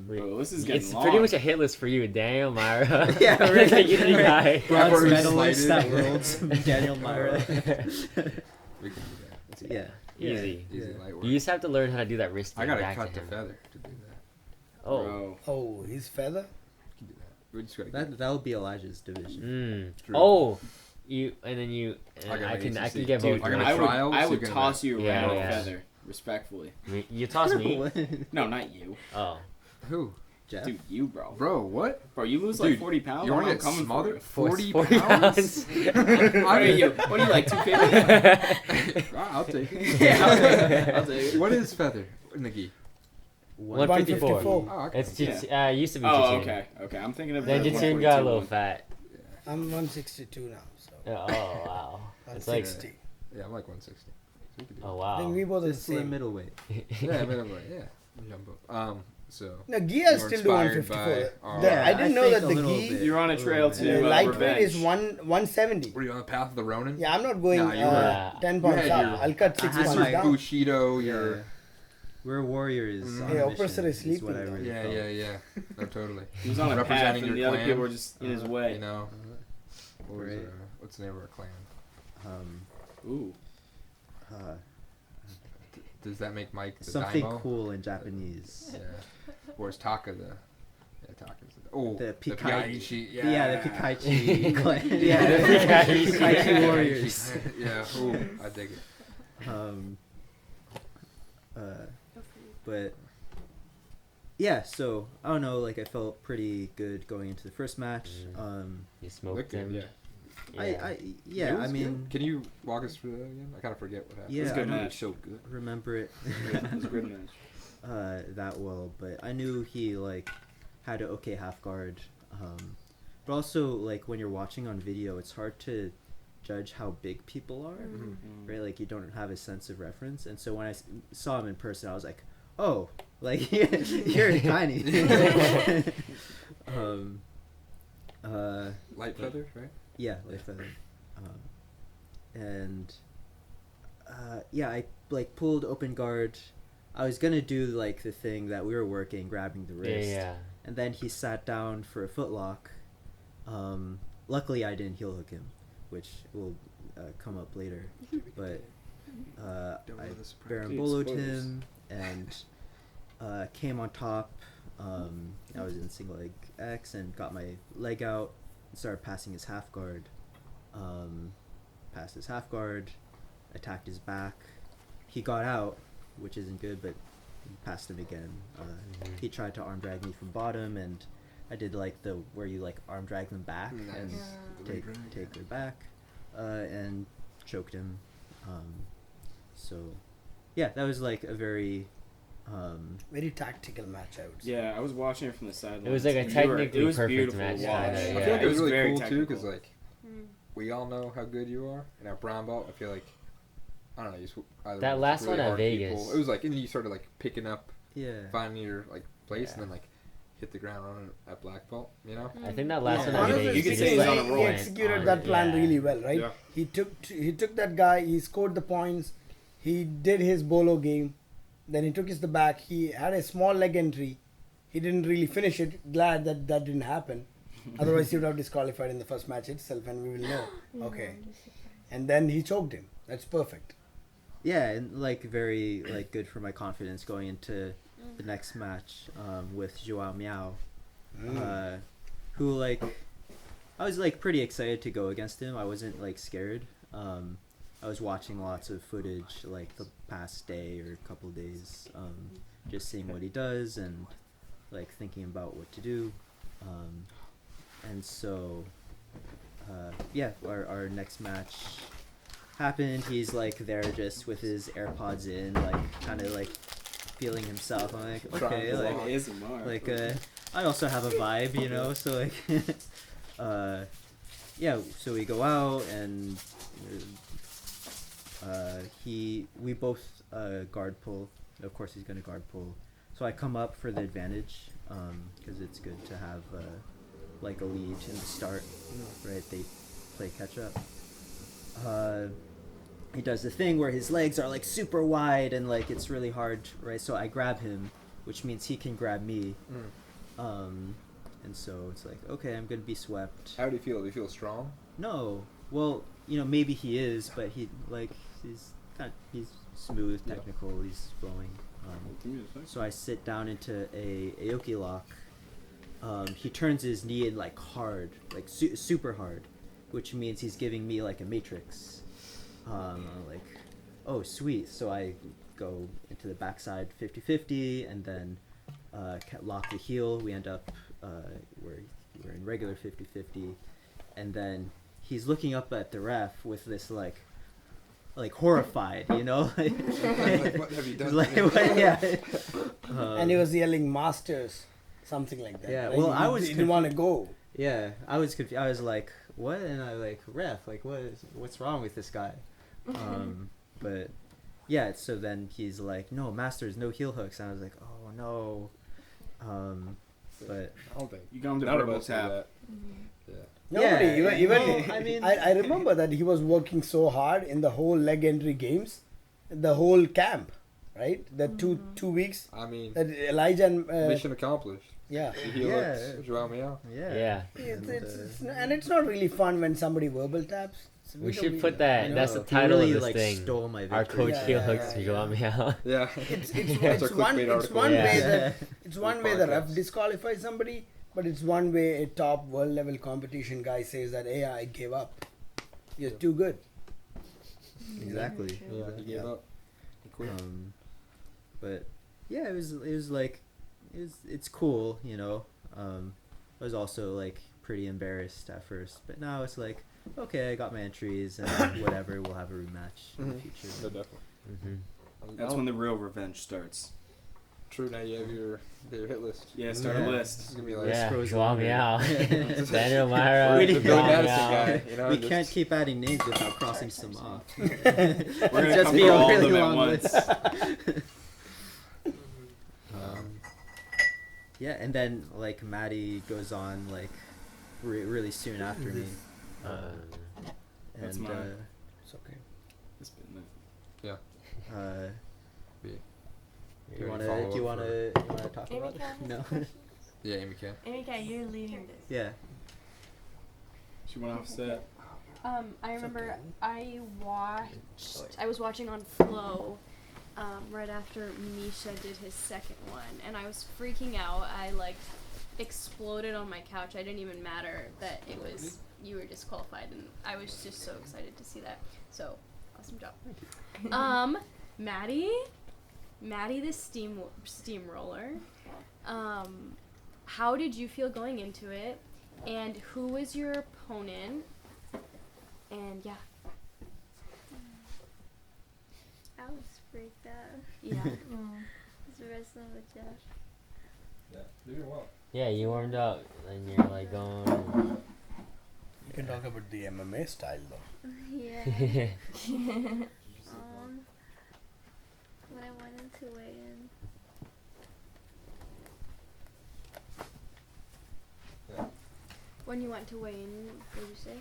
We- Bro, this is getting It's long. pretty much a hit list for you, Daniel Myra. Yeah, right. The Unity guy. Bronze already medalist slated. at Worlds, Daniel Myra. We can do that. That's easy. yeah. Easy. Easy Yeah. light work. You just have to learn how to do that wrist I thing gotta back cut to the him. feather to do that. Oh. Bro. Oh, his feather. We can do that. We just gotta That would be Elijah's division. Mm. True. Oh. You and then you. I And got I my can ACC. get Dude, both. I got my I would, trials, I you would get toss you Yeah, around yeah. a feather, respectfully. You toss me. What? No, not you. Oh. Who? Jeff? Dude, you, bro. Bro, what? Bro, you lose Dude, like 40 pounds. You want I'm to get coming for smothered? you. 40 40 pounds? What are you? What are you like 250? I'll take it. Yeah, I'll take it. What is feather, Nikki? 154. Oh, okay. It's Yeah. it used to be Oh, Jitsun. okay, okay. I'm thinking of Then the Jitsun got a 142 little one. fat. I'm 162 now, so Oh wow. It's like 160. Yeah, I'm like 160. So we could do oh I think wow. we both are the Just the same. middleweight. it. Yeah, middleweight. Yeah. Jumbo. So. No, gi You I were still do inspired 154. by our- The- I didn't know think that a the little gi bit. You're on a trail little to bit. lightweight revenge. is 170. Were you on the path of the Ronin? Yeah, I'm not going Nah, you were- 10 You pounds had up. your- I'll cut I 6 had pounds my down. Bushido, your We're warriors. Mm. on Hey, a Oppressor mission, is what I sleeping really Yeah, felt. yeah. No, totally. He was on a path, Representing and the your other clan. people were just in his way. You know, what was, Right. what's the name of our clan? Ooh. Uh, Does that make Mike the something Daimo? cool in Japanese. Yeah. Or is Taka the? Yeah, Taka's the. Oh, The the Pikai- Pikaichi. Yeah, the Pikaichi clan. Yeah, Yeah, the Pikaichi warriors. Yeah. Ooh, I dig it. But yeah, so I don't know. Like I felt pretty good going into the first match. You smoked Looked good, him. yeah. Yeah, It I was mean, good. Can you walk us through that again? I kind of forget what happened. Yeah, It was a good I don't match. So good. remember it It was a good match. that well, but I knew he like had an okay half guard. But also like when you're watching on video, it's hard to judge how big people are, right? Like you don't have a sense of reference, and so when I saw him in person, I was like, oh, like you're tiny. Light feather, right? Yeah, light feather. And yeah, I like pulled open guard. I was gonna do like the thing that we were working, grabbing the Yeah, wrist. yeah. And then he sat down for a footlock. Luckily, I didn't heel hook him, which will come up later. But Don't I know the surprise. baramboloed Dude, him and came on top. I was in single leg X and got my leg out and started passing his half guard. Passed his half guard, attacked his back. He got out, which isn't good, but passed him again. He tried to arm drag me from bottom, and I did like the where you like arm drag them back Nice. and The take leg drag, take their back, and choked him. So yeah, that was like a very Very tactical match, I would say. Yeah, I was watching it from the sidelines. It was like a and you were- technically it was perfect beautiful match, to watch. kinda, I yeah. feel like It was really very cool too, because technical. like we all know how good you are, and at brown belt, I feel like I don't know. You either That last one at hard Vegas. people- It was like, and then you started like picking up, yeah. finding your like place, Yeah. and then like hit the ground on it at black belt. You know. I think that last Yeah. one at Honestly, Vegas. You could he say just, he's on like, a roll. he went executed on that it, plan yeah. really well, right? Yeah. He took that guy. He scored the points. He did his bolo game. Then he took his the back. He had a small leg entry. He didn't really finish it. Glad that that didn't happen. Otherwise, he would have disqualified in the first match itself, and we will know. Okay. And then he choked him. That's perfect. Yeah, and like very like good for my confidence going into the next match with Joao Miao, who like I was like pretty excited to go against him. I wasn't like scared. I was watching lots of footage like the past day or couple days, just seeing what he does and like thinking about what to do, and so yeah, our next match happened. He's like there just with his AirPods in, like kind of like feeling himself. I'm like, okay, Trying to like walk. ASMR. like I also have a vibe, you know. So like, yeah. So we go out and we both guard pull. Of course, he's gonna guard pull. So I come up for the advantage because it's good to have like a lead in the start, right? They play catch up. He does the thing where his legs are like super wide and like it's really hard, right? So I grab him, which means he can grab me. And so it's like, okay, I'm gonna be swept. How do you feel? Do you feel strong? No, well, you know, maybe he is, but he's he's smooth, Yeah. technical, he's flowing. So I sit down into a Aoki lock. He turns his knee in like hard, like super hard, which means he's giving me like a matrix. I'm like, oh sweet. So I go into the backside 50-50 and then lock the heel. We end up we're in regular 50-50, and then he's looking up at the ref with this like horrified, you know. Like, what have you done? Like, what, yeah. And he was yelling "Masters," something like that. Yeah, right? well, He I was didn't want to go. Yeah, I was confused. I was like, what? And I like, ref, like, what's wrong with this guy? But yeah, so then he's like, no, Masters, no heel hooks. And I was like, oh no. But I don't think You got him to none of purple us do tap. that. Yeah. Nobody, Yeah, even well, I mean- I remember that he was working so hard in the whole leg entry games, the whole camp, right? That two weeks I mean, that Elijah and mission accomplished. yeah. He Yeah. looks Joao Meow. Yeah. Yeah. And it's not really fun when somebody verbal taps. We should put that. you That's know. the title really, of this like, thing. stole my Our victory. coach Yeah, Felix yeah, Joao Meow. Yeah. It's That's a one clickbait article. way Yeah. that it's one way the ref podcast. disqualifies somebody, but it's one way a top world level competition guy says that hey, I gave up. You're too good. Exactly. Yeah, he gave Yeah. up. He quit. But yeah, it's cool, you know. I was also like pretty embarrassed at first, but now it's like, okay, I got my entries and whatever, we'll have a rematch in the Mhm. future. No, definitely. Mm-hmm. That's when the real revenge starts. True. Now you have your hit list. Yeah, start Yeah. a This list. is gonna be like Yeah, scrolls Joao longer. Meow. Daniel Myra. We the didn't Billy Joao Madison Meow. guy. You know, We just- can't keep adding names without crossing some off. We're gonna Just come be through a all of really them at long once. list. Yeah, and then like Maddie goes on like really soon after me, That's and mine. It's okay. It's been Be- do you Ready want to to follow do you up want to talk Amy about it? can No. Yeah, Amy can. Emika, you're leading this. Yeah. She went off set. I remember I was watching on Flow right after Misha did his second one, and I was freaking out. I like exploded on my couch. I didn't even matter that it was you were disqualified, and I was just so excited to see that. So awesome job. Maddie the steamroller. How did you feel going into it? And who was your opponent? And yeah. I was freaked out. Yeah. I was wrestling with Josh. Yeah, you're doing well. Yeah, you warmed up and you're like going. You can talk about the MMA style though. Yeah. When I went into weigh-in, When you went to weigh in, what did you say?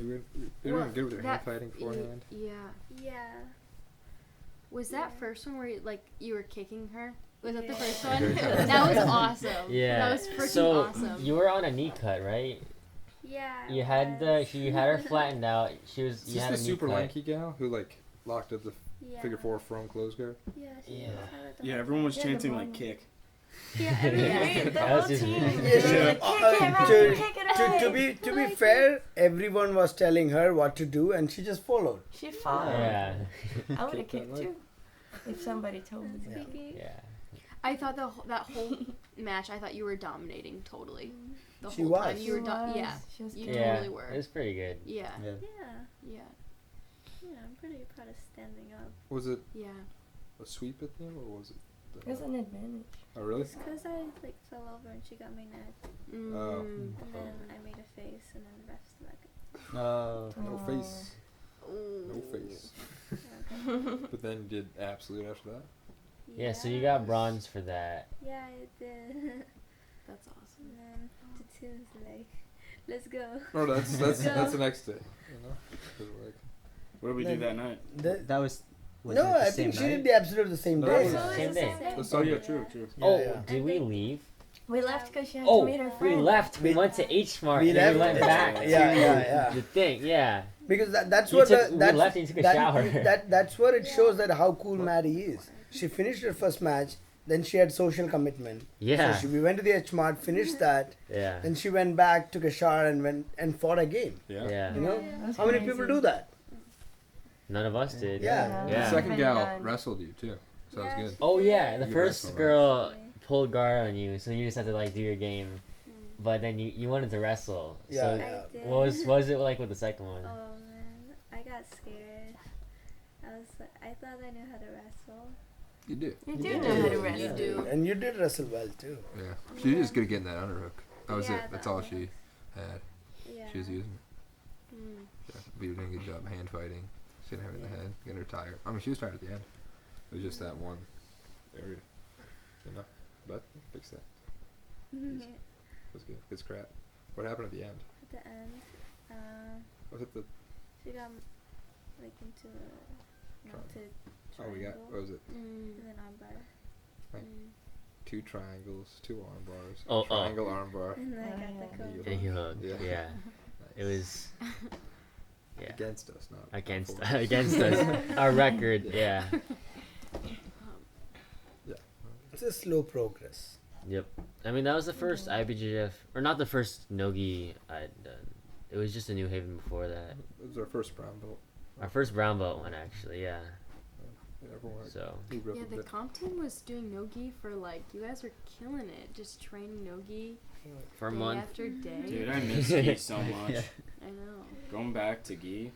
You're doing good with your hand fighting beforehand. Yeah. yeah. Was that Yeah. first one where you were kicking her? Was that the Yeah. first Yeah. one? Very tough. That was awesome. Yeah. That was freaking so awesome. you were on a knee cut, right? Yeah. You I had was. you had her flattened out. She was Is you this had the a knee super cut. lanky gal who like locked up the Yeah. figure four from close guard? Yeah. She Yeah. was had it the Yeah, whole everyone was Yeah, the chanting one- like kick. Yeah, everybody, the That whole was just team. me. They were Yeah. like, kick it right, to, kick it to right. be fair, everyone was telling her what to do, and she just followed. She followed. Yeah. I would have Kick that kicked leg. too. If somebody told me. Yeah. Speaking. Yeah. I thought that whole match, I thought you were dominating totally. The She whole was. time you were, yeah, She was You good. Yeah. totally were. It was pretty good. yeah, Yeah. Yeah. yeah, Yeah. I'm pretty proud of standing up. Was it yeah. a sweep at the end or was it? It was an advantage. Oh really? It's because I like fell over and she got my neck, Oh. and then I made a face, and then the refs back. Oh. No Oh. face. No Ooh. face. Okay. But then did absolute after that. Yeah, so you got bronze for that. Yeah, I did. That's awesome. And then Tatu's like, let's go. Oh, that's the next day. You know. 'Cause, like, What did we do that night? That was No, it the I same think she night? did the absolute the same No, day. it was So it's Same the day. same Let's Oh talk yeah, about true, true. Yeah, Oh, yeah. did we leave? We left because she had Oh, to meet her we friend. left. We We- went to H Mart we and then we left- went back yeah, to yeah. the thing. Yeah. Because that's You what took- the, we that's, left and took a that, shower. that's what it Yeah. shows that how cool Maddie is. She finished her first match, then she had social commitment. Yeah. So we went to the H Mart, finished that, Yeah. then she went back, took a shower, and went and fought again. Yeah. Yeah. You know, That was how many crazy. people do that? None of us did. Yeah. Yeah. The second Pretty gal done. wrestled you too, so that was good. Oh yeah, the You first wrestled, girl right? pulled guard on you, so you just had to like do your game. But then you wanted to wrestle. Yeah, So yeah. I did. what was it like with the second one? Oh man, I got scared. I thought I knew how to wrestle. You do. You do You know how to do. wrestle. You do. And you did wrestle well too. Yeah. She was just good at getting that underhook. That was Yeah, it. That's that all was- she had. Yeah. She was using it. Mm. Yeah. But you were doing a good job hand fighting. She didn't have it in the head. Getting her tired. I mean, she was tired at the end. It was just that one area. You know? But fix that. At It was good. Good scrap. What happened at the end? the end, Was it the she got like into Not to Oh, we got, triangle. what was it? And then armbar. Like 2 triangles, 2 arm bars, Oh, oh. triangle arm bar. And then I got Yeah. the code. And he hooked. Yeah. Yeah. It was yeah. Against us, not Against for us. against us. Our record, yeah. It's a slow progress. Yep. I mean, that was the first IBJJF, or not the first Nogi I'd done. It was just a New Haven before that. It was our first brown belt. Our first brown belt one, actually, yeah. Yeah, everyone So, moved up Yeah, a the bit. comp team was doing nogi for like you guys were killing it, just training nogi for a day month. after day. Dude, I miss gi so much. Yeah. I know. Going back to gi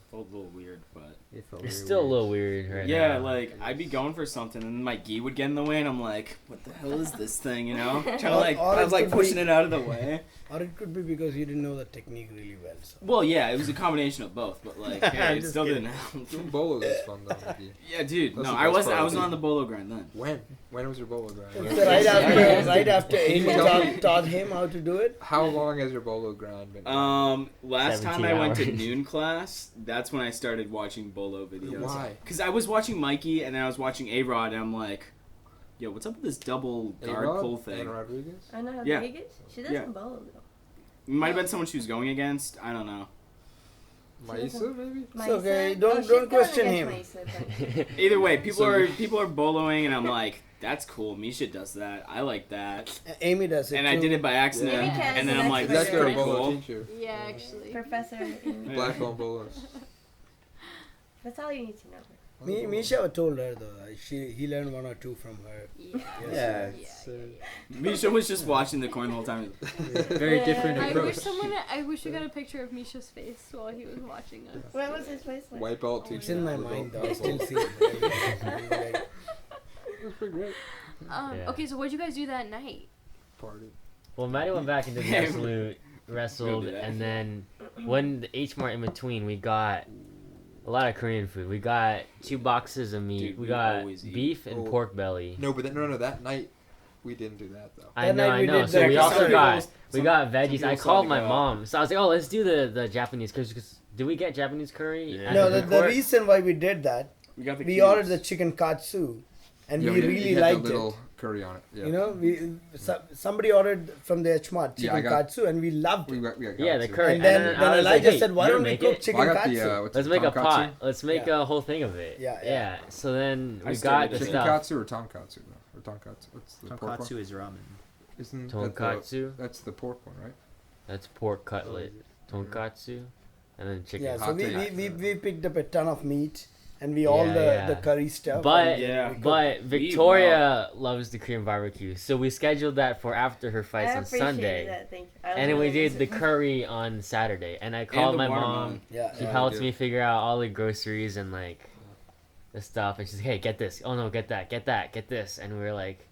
felt a little weird, but It felt It's very still a weird. little weird right now. yeah, like I'd be going for something and my gi would get in the way, and I'm like, what the hell is this thing? You know, trying to like, Or I was like it could pushing be- it out of the way. Or it could be because you didn't know the technique really well. So. Well, yeah, it was a combination of both, but like, hey, it Just still kidding. didn't help. Doing bolos is fun though. Mickey. Yeah, dude. That's No, the I best wasn't. part I of wasn't it. on the bolo grind then. When was your bolo grind? So right after Amy taught him how to do it. How long has your bolo grind been? Last time 17 I went to hours. noon class, that's when I started watching bolo videos. Why? Because I was watching Mikey and then I was watching A-Rod, and I'm like, yo, what's up with this double guard A-Rod? pull thing? Anna Rodriguez? I know how Yeah. big it is. She does Yeah. some bolo though. It might have been someone she was going against. I don't know. Maisa, maybe? It's okay, Maisa? don't- she's don't going question against him. Maisa, but- Either way, people So- are boloing, and I'm like, that's cool. Misha does that. I like that. Amy does it And too. I did it by accident, Amy can, and then so I'm that's like, what that's That's you're pretty our bolo cool. teacher. Yeah, actually. Professor. Yeah. Black belt bolos. That's all you need to know. Misha told her though. He learned 1 or 2 from her. Yeah. Yeah, Yeah, it's Misha was just watching the corn the whole time. very Yeah. different I approach. wish I wish we got a picture of Misha's face while he was watching us. When was his face like? White belt Oh, teacher. It's in my blue mind belt, though. I purple still belt. see it. That's pretty great. Yeah. Okay, so what'd you guys do that night? Party. Well, Maddie went back into the absolute, wrestled, do that. and then when the H Mart in between, we got a lot of Korean food. We got 2 boxes of meat. Dude, we we got always eat. beef and Oh. pork belly. No, but no, that night we didn't do that though. I That know, night I we know. did So that we 'cause also some got people- veggies. some I people called still my go mom, so I was like, oh, let's do the Japanese because did we get Japanese curry? Yeah. at No, the the court? reason why we did that, We got the we cubes. ordered the chicken katsu, and Yeah, we it really had liked the little it. curry on it. Yeah. You know, somebody ordered from the Hmart Yeah, I chicken got- katsu, and we loved we it. got Yeah, the katsu. curry. And then, I then was like, Elijah hey, said, "Why you don't wanna we make cook it? chicken Well, I got katsu?" the what's Let's it, make a tonkatsu? pot. Let's make Yeah. a whole thing of it. Yeah, Yeah. yeah. So then I we started got the it. Chicken stuff. katsu or tonkatsu though, or tonkatsu. What's the pork one? Tonkatsu is ramen. Isn't that the, Tonkatsu. that's the pork one, right? That's pork cutlet. Tonkatsu, and then chicken. Yeah, so Hot we, take. we picked up a ton of meat, and we all Yeah, the yeah. curry stuff. But and Yeah. we cooked. but Victoria loves the Korean barbecue, so we scheduled that for after her fights I on appreciated Sunday, that. Thank you. I was and then we really did the missing- curry on Saturday. And I called the my watermelon. mom. yeah, She yeah. helped good. me figure out all the groceries and like the stuff, and she's like, "Hey, get this! Oh no, get that! Get that! Get this!" And we were like,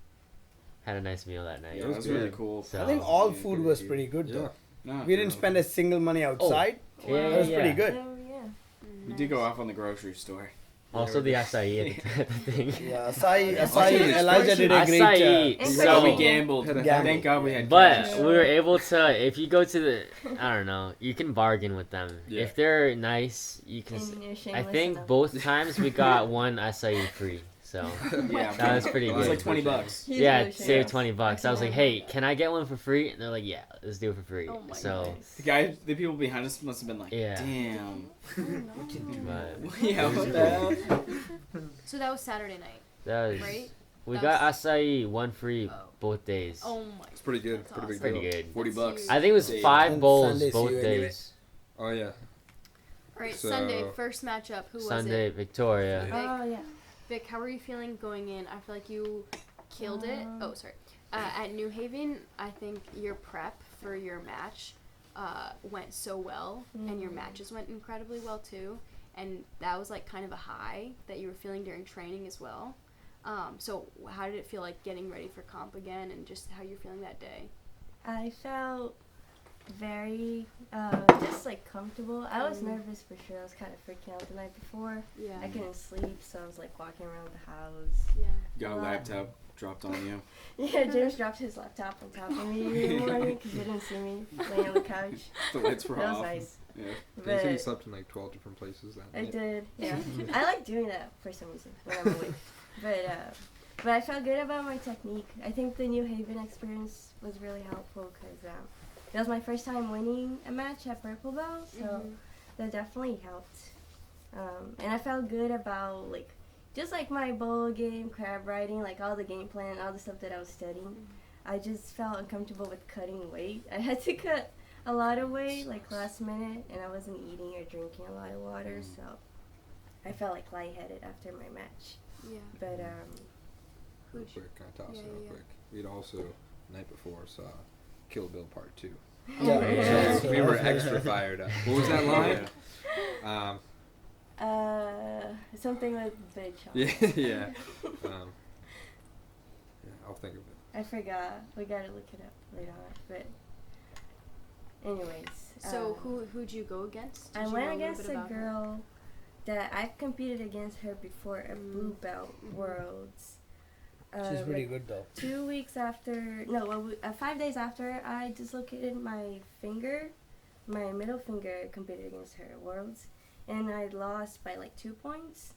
had a nice meal that night. Yeah, It that was was really good. cool. So- I think all food was pretty good Yeah. though. No, We didn't spend a single money outside. Yeah, yeah, That was yeah. pretty good. Oh yeah. We did go off on the grocery store. Also the acai at the thing. Yeah, Acai, Yeah. Elijah did a great Acai. And So So we gambled. Had a Gamble. Thank God we had. But cash. we were able to, if you go to the, I don't know, you can bargain with them. Yeah. If they're nice, you can. And you're I shameless think enough. both times we got one acai free. So Yeah, that was pretty it was good. like $20. He's yeah, really save shameless. $20. I was like, Yeah. hey, can I get one for free? And they're like, yeah, let's do it for free. Oh my So, The people behind us must have been like, Yeah. damn. but Yeah, what the hell? So that was Saturday night, that was, right? we That got was- acai one free Oh. both days. Oh my. It's pretty good. That's Pretty big awesome. deal. Pretty good. $40. I think it was Dave. 5 And bowls Sundays both you anyway. days. Oh yeah. All right, So- Sunday first matchup. Who was Sunday, it? Victoria. Vic. Oh yeah. Vic, how were you feeling going in? I feel like you killed it. Oh, sorry. At New Haven, I think your prep for your match went so well, and your matches went incredibly well too. And that was like kind of a high that you were feeling during training as well. So how did it feel like getting ready for comp again, and just how you're feeling that day? I felt very just like comfortable. I was nervous for sure. I was kind of freaking out the night before. Yeah. I couldn't sleep, so I was like walking around the house. Yeah. Got a laptop dropped on you. Yeah, James dropped his laptop on top of me in the morning because he didn't see me laying on the couch. The lights were That was off. nice. Yeah. You But said you slept in like 12 different places that I night. did, yeah. I like doing that for some reason when I'm awake. But I felt good about my technique. I think the New Haven experience was really helpful because it was my first time winning a match at Purple Belt, so that definitely helped. And I felt good about like just like my bowl game, crab riding, like all the game plan, all the stuff that I was studying. I just felt uncomfortable with cutting weight. I had to cut a lot of weight like last minute, and I wasn't eating or drinking a lot of water, so I felt like lightheaded after my match. Yeah. But Real quick, can I toss Yeah, it real yeah. quick? We'd also, the night before, saw Kill Bill Part 2. Yeah. So we were extra fired up. What was that line? something with Big Sean. Yeah. I'll think of it. I forgot. We gotta look it up later on. But anyways. So who'd you go against? Did I you went know little against bit a about her? girl that I've competed against her before at Blue Belt Worlds. She's pretty good though. 2 weeks after, no, 5 days after I dislocated my finger, my middle finger, competed against her at Worlds, and I lost by like 2 points.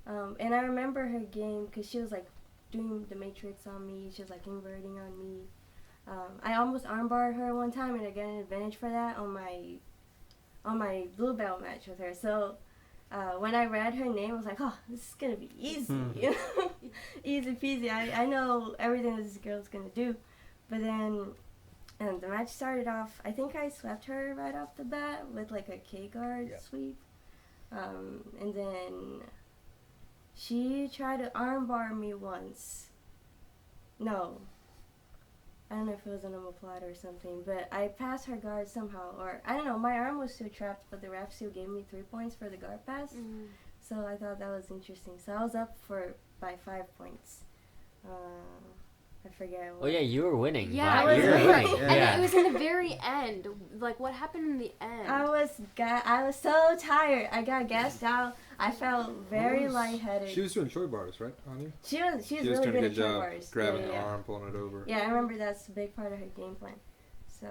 And I remember her game because she was like doing the matrix on me. She was like inverting on me. I almost armbarred her one time, and I got an advantage for that on my blue belt match with her. So when I read her name, I was like, oh, this is gonna be easy, you know, easy peasy. I know everything this girl's gonna do. But then, and the match started off. I think I swept her right off the bat with like a K guard sweep, and then she tried to armbar me once. No. I don't know if it was an omoplata or something, but I passed her guard somehow, or I don't know, my arm was still trapped, but the ref still gave me 3 points for the guard pass, so I thought that was interesting. So I was up by 5 points. I forget what. Oh yeah, you were winning. Yeah, but I was you were winning. winning. And Yeah. it was in the very end. Like, what happened in the end? I was so tired. I got gassed out. I felt very lightheaded. She was doing choy bars, right, on you? She was She was really doing a good good at job bars. grabbing yeah, the yeah. arm, pulling it over. Yeah, I remember that's a big part of her game plan. So,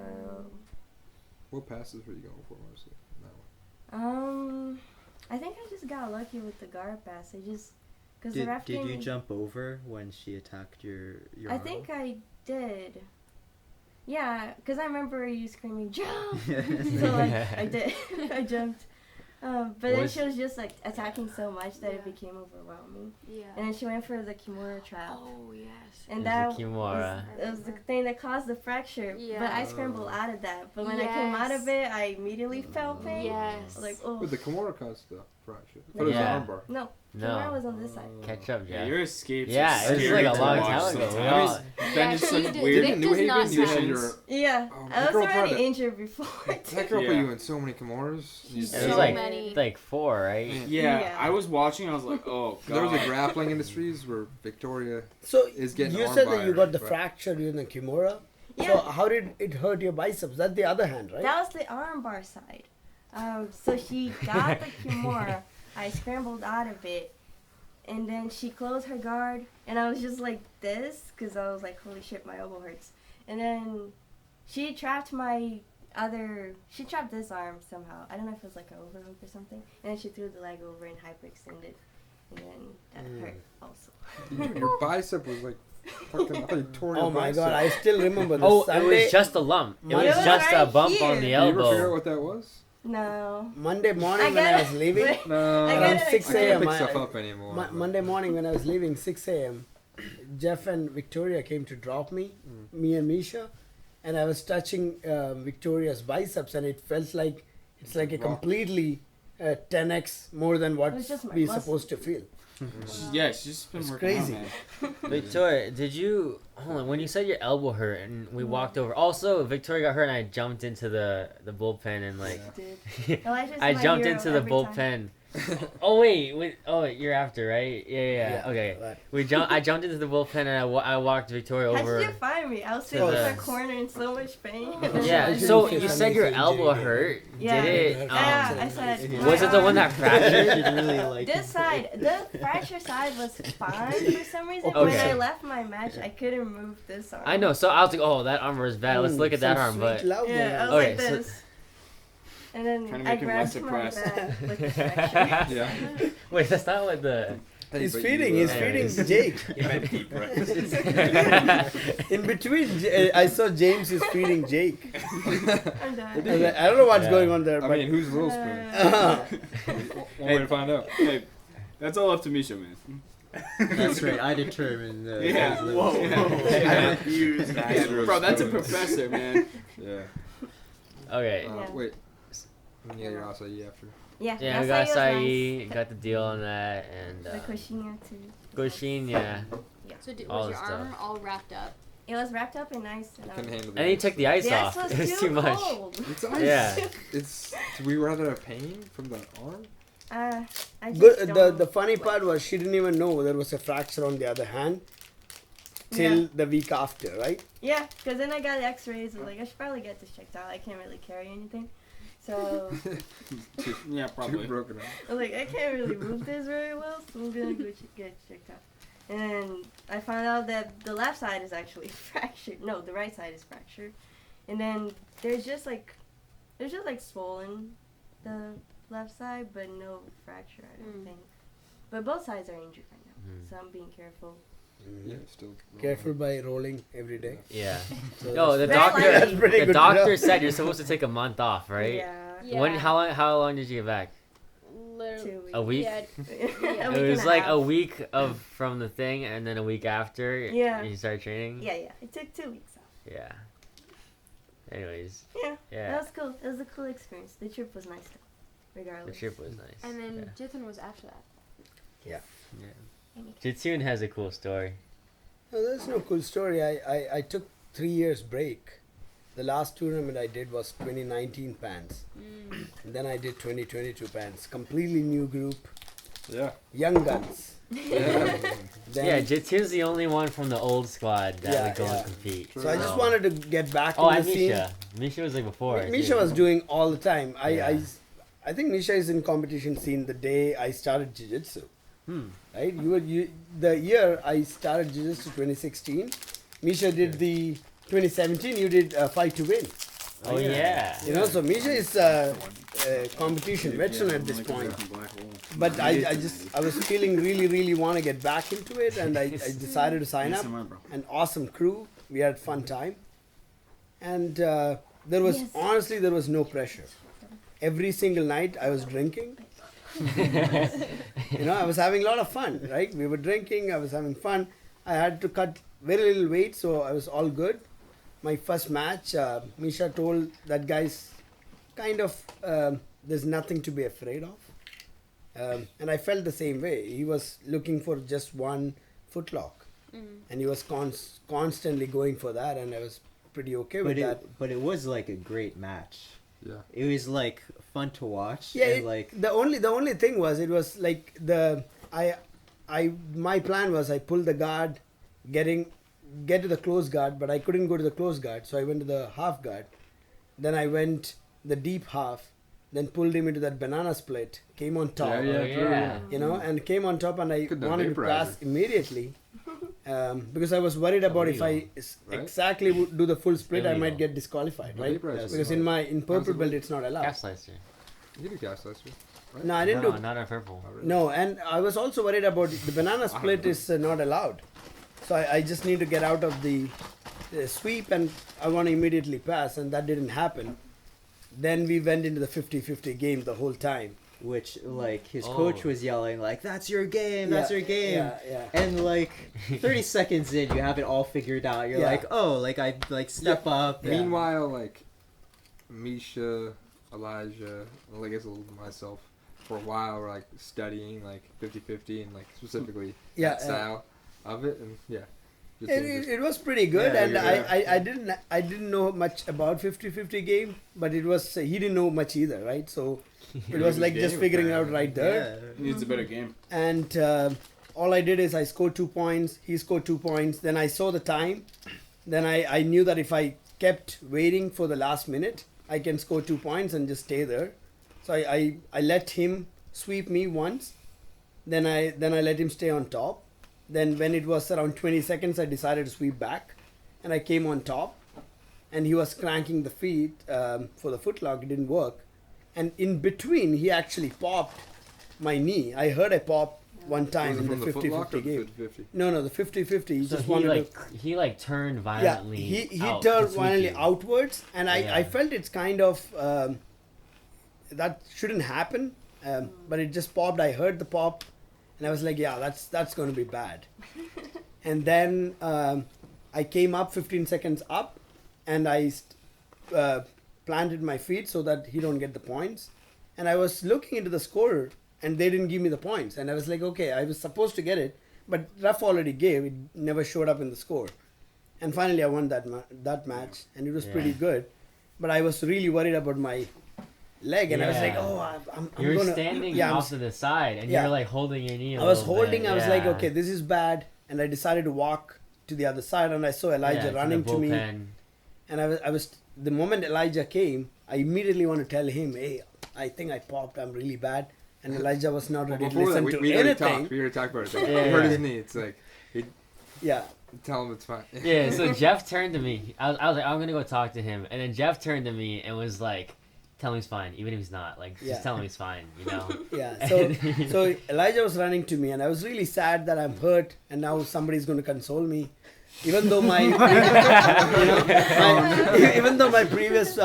What passes were you going for mostly? in That one? I think I just got lucky with the guard pass. Cause the ref Did gave you me- jump over when she attacked your I arm? think I did. Yeah, because I remember you screaming, jump! So I did. I jumped. But then she was just like attacking so much that it became overwhelming. Yeah. And then she went for the Kimura trap. Oh, yes. And It that was the Kimura. was the thing that caused the fracture. Yeah. But I scrambled out of that. But when I came out of it, I immediately felt pain. Yes. I was like, oh. But the Kimura caused the fracture. No. But it was Yeah. an armbar. No, No. Kimura was on this side. Catch up, Yeah, Jeff. your escapes. Yeah, are it was scary like a to long watch time ago. We sometimes. all- Ben Yeah, just she like did. weird Vic New does Haven, not you had sound- your... Yeah, Oh, I that was girl tried already to- injured before. That girl put Yeah. you in so many Kimuras. You It So was like many. like 4, right? Yeah, Yeah. I was watching. I was like, oh god. There was a grappling industries where Victoria So is getting you armed said by that you her, got the right? fracture in the Kimura. So Yeah. how did it hurt your biceps? That's the other hand, right? That was the armbar side. So she got the Kimura. I scrambled out of it. And then she closed her guard. And I was just like this. Because I was like, holy shit, my elbow hurts. And then she trapped she trapped this arm somehow. I don't know if it was like an overhook or something. And then she threw the leg over and hyperextended. And then that hurt also. Dude, your bicep was like fucking... I thought you tore your Oh my bicep. god, I still remember this Oh, it Sunday. was just a lump. It It was was just a right bump on here. the Did you ever figure out elbow. what that was? No. Monday morning I when I got was it. leaving. No, I got Around it 6 I can't a.m. pick I- stuff up anymore. Monday morning when I was leaving, 6 a.m., Jeff and Victoria came to drop me, me and Misha, and I was touching Victoria's biceps, and it felt like it's like a Wow. completely 10x more than what It was just my we're muscle. supposed to feel. Yeah, she's just been It's working crazy. out, man. Victoria, did you hold on? When you said your elbow hurt and we walked over, also Victoria got hurt and I jumped into the bullpen and like Dude. Elijah's I my jumped hero into the every bullpen. time. Oh wait, you're after, right? Yeah. Okay. But I jumped into the bullpen and I walked Victoria How over. did you find me? I was sitting in the- the corner in so much pain. Yeah. I So shouldn't you say said your something elbow injury. hurt. Yeah. Did it? Yeah, I said. Was it the one that fractured? She'd really like This side, the fracture side was fine for some reason. When Okay. I left my match, I couldn't move this arm. I know. So I was like, oh, that arm was bad. Let's look at that arm. But Yeah, I was Okay, like so- this. And then Trying to I make him less grabbed my depressed. bag with the fracture. Yeah. Wait, that's not what the. Hey, He's but feeding. you, He's Anyways. feeding Jake. He meant deep breaths. In between, I saw James is feeding Jake. I'm done. I was like, I don't know what's Yeah. going on there, I but mean, who's Little Spoon? Uh, One way to find out. Hey, that's all up to Misha, man. That's right. I determined. Yeah. those Whoa. levels. Yeah. Use that. Bro, that's a professor, man. Yeah. Okay. Yeah. Wait. Yeah, you're also after. yeah, Yeah, we acai got was Acai, nice. got the deal on that, and The coxinha too. Goshin, yeah. So was All your the stuff. arm all wrapped up? It was wrapped up and nice. Can handle And he took the ice the off. ice It was too much. cold. It's ice. Yeah. It's. Do we rather have pain from the arm? I just good. don't The funny like- part was she didn't even know there was a fracture on the other hand till Yeah. the week after, right? Yeah, because then I got X-rays. I was like, I should probably get this checked out. I can't really carry anything. So Yeah, Too probably. broken up. I was like, I can't really move this very well, so I'm gonna go get it checked out. And I found out that the left side is actually fractured. No, the right side is fractured. And then there's just like swollen the left side, but no fracture. I don't think. But both sides are injured right now, so I'm being careful. Yeah, still. Careful by rolling every day. Yeah. So No, the Very doctor. likely. That's pretty The good to doctor know. said you're supposed to take a month off, right? Yeah. When? How long did you get back? Literally. 2 weeks. A week. Yeah. A It week was and like a half. week of from the thing, and then a week after. Yeah. You started training. Yeah. It took 2 weeks off. Yeah. Anyways. Yeah. Yeah. That was cool. It was a cool experience. The trip was nice though. The Regardless. trip was nice. And then yeah. Jithan was after that. Yeah. Jitsun has a cool story. No, there's no cool story. I took 3 years break. The last tournament I did was 2019 pants. And then I did 2022 pants. Completely new group, Yeah. young guns. Yeah. Then, Yeah, Jitsun's the only one from the old squad that Yeah, would go yeah. and compete. So I just wanted to get back Oh, into and the scene. Misha. Misha was like before. Misha too. was doing all the time. Yeah. I think Misha is in competition scene the day I started jiu-jitsu. Right? The year I started jiu-jitsu 2016. Misha did the 2017. You did Fight to Win. Oh yeah. You know, so Misha is competition veteran at this point. But I was feeling really want to get back into it, and I decided to sign up. An awesome crew. We had fun time, and there was honestly there was no pressure. Every single night I was drinking. You know, I was having a lot of fun. Right? We were drinking. I was having fun. I had to cut very little weight, so I was all good. My first match, Misha told that guy's kind of there's nothing to be afraid of, and I felt the same way. He was looking for just one footlock, and he was constantly going for that, and I was pretty okay with that. But it was like a great match. Yeah. It was like fun to watch. Yeah, and like the only thing was it was like my plan was I pulled the guard, get to the close guard, but I couldn't go to the close guard, so I went to the half guard. Then I went the deep half, then pulled him into that banana split, came on top, Yeah. you know, and came on top, and I Could have wanted to vaporized pass immediately. Because I was worried about if I right? exactly would do the full split, I Illegal. might get disqualified, right? Vaporize Because was in purple belt it's not allowed. Calf slicer. You did a calf slicer. No, I didn't No, do. not on purple. No, and I was also worried about the banana split is not allowed. So I just need to get out of the sweep, and I want to immediately pass, and that didn't happen. Then we went into the 50-50 game the whole time. which like his Oh. coach was yelling like, "That's your game, that's Yeah, your game." Yeah. And like 30 seconds in, you have it all figured out. You're Yeah. like, "Oh, like I like step up." Yeah. Meanwhile, like Misha, Elijah, well, I guess myself, for a while, were like studying like 50-50 and like specifically Yeah, that style of it, and yeah. Just It was pretty good, Yeah, and yeah. I didn't know much about 50-50 game, but it was he didn't know much either, right? So it was like just figuring out right there. Yeah. Needs a better game. And all I did is I scored 2 points, he scored 2 points, then I saw the time, then I knew that if I kept waiting for the last minute, I can score 2 points and just stay there. So I let him sweep me once, then I let him stay on top. Then when it was around 20 seconds, I decided to sweep back, and I came on top, and he was cranking the feet for the footlock. It didn't work, and in between he actually popped my knee. I heard a pop one time Was it in the from the 50-50 footlock or the game. 50-50? No, the 50-50. He So just he wanted like to. he like turned Yeah, violently. he out turned to sweep violently you. outwards, and I Yeah. felt it's kind of that shouldn't happen, but it just popped. I heard the pop, and I was like, yeah, that's going to be bad. And then I came up 15 seconds up, and I planted my feet so that he don't get the points. And I was looking into the score, and they didn't give me the points. And I was like, okay, I was supposed to get it, but ref already gave. It never showed up in the score. And finally, I won that match, and it was pretty Yeah. good. But I was really worried about my leg, and I was like, Yeah. oh, I'm You're gonna, standing yeah, I'm off to the side, and yeah. you're like holding your knee. I was little holding. bit. I was like, Yeah. okay, this is bad, and I decided to walk to the other side, and I saw Elijah Yeah, running the to me, bullpen. and I was. The moment Elijah came, I immediately want to tell him, hey, I think I popped. I'm really bad, and Elijah was not ready to Before that, listen we to already anything. talked. We already talked about it. It's like, Yeah, he hurt yeah. his knee. It's like, Yeah, tell him it's fine. Yeah, so Jeff turned to me. I was like, I'm gonna go talk to him, and then Jeff turned to me and was like, "Tell him he's fine, even if he's not. Like, Yeah. just tell him he's fine, you know." yeah. So Elijah was running to me, and I was really sad that I'm hurt, and now somebody's going to console me. Even though my, even though my previous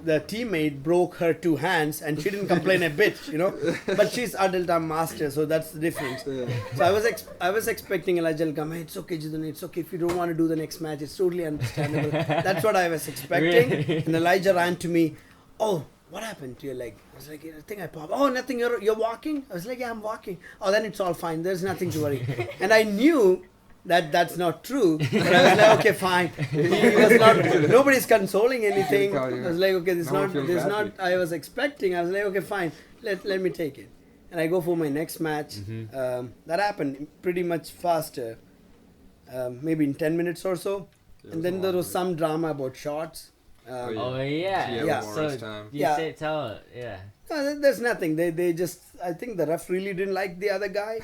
the teammate broke her 2 hands, and she didn't complain a bit, but she's adult, I'm master, so that's the difference. So I was expecting Elijah to come, hey, it's okay, Jidun, it's okay if you don't want to do the next match, it's totally understandable. That's what I was expecting. Really? And Elijah ran to me, oh, what happened to your leg? I was like, I think I popped. Oh, nothing, you're walking? I was like, yeah, I'm walking. Oh, then it's all fine, there's nothing to worry. And I knew that that's not true, but I was like, okay, fine. He was not, nobody's consoling anything. I was like, okay, this No one not, feels this bad not, for I was expecting. I was like, okay, fine, let me take it. And I go for my next match. That happened pretty much faster, maybe in 10 minutes or so. And then there was some drama about shots. Oh, yeah. Oh yeah, Yeah. So time. you Yeah. say tell it, yeah. No, there's nothing. They just, I think the ref really didn't like the other guy.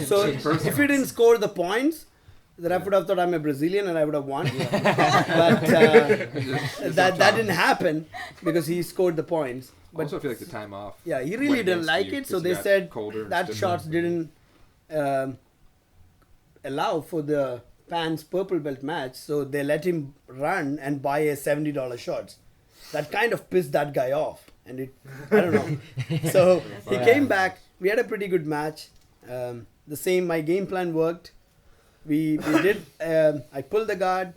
So if he didn't score the points, the ref would have thought I'm a Brazilian and I would have won. But that didn't happen because he scored the points. But Also, I feel like the time off. yeah, he really went didn't against like you it. So 'cause they you got said colder and that stiffer. shots didn't allow for the Pan's purple belt match. So they let him run and buy a $70 shots. That kind of pissed that guy off. And it, I don't know. So he Wow. came back. We had a pretty good match. The same, my game plan worked. We did, I pulled the guard.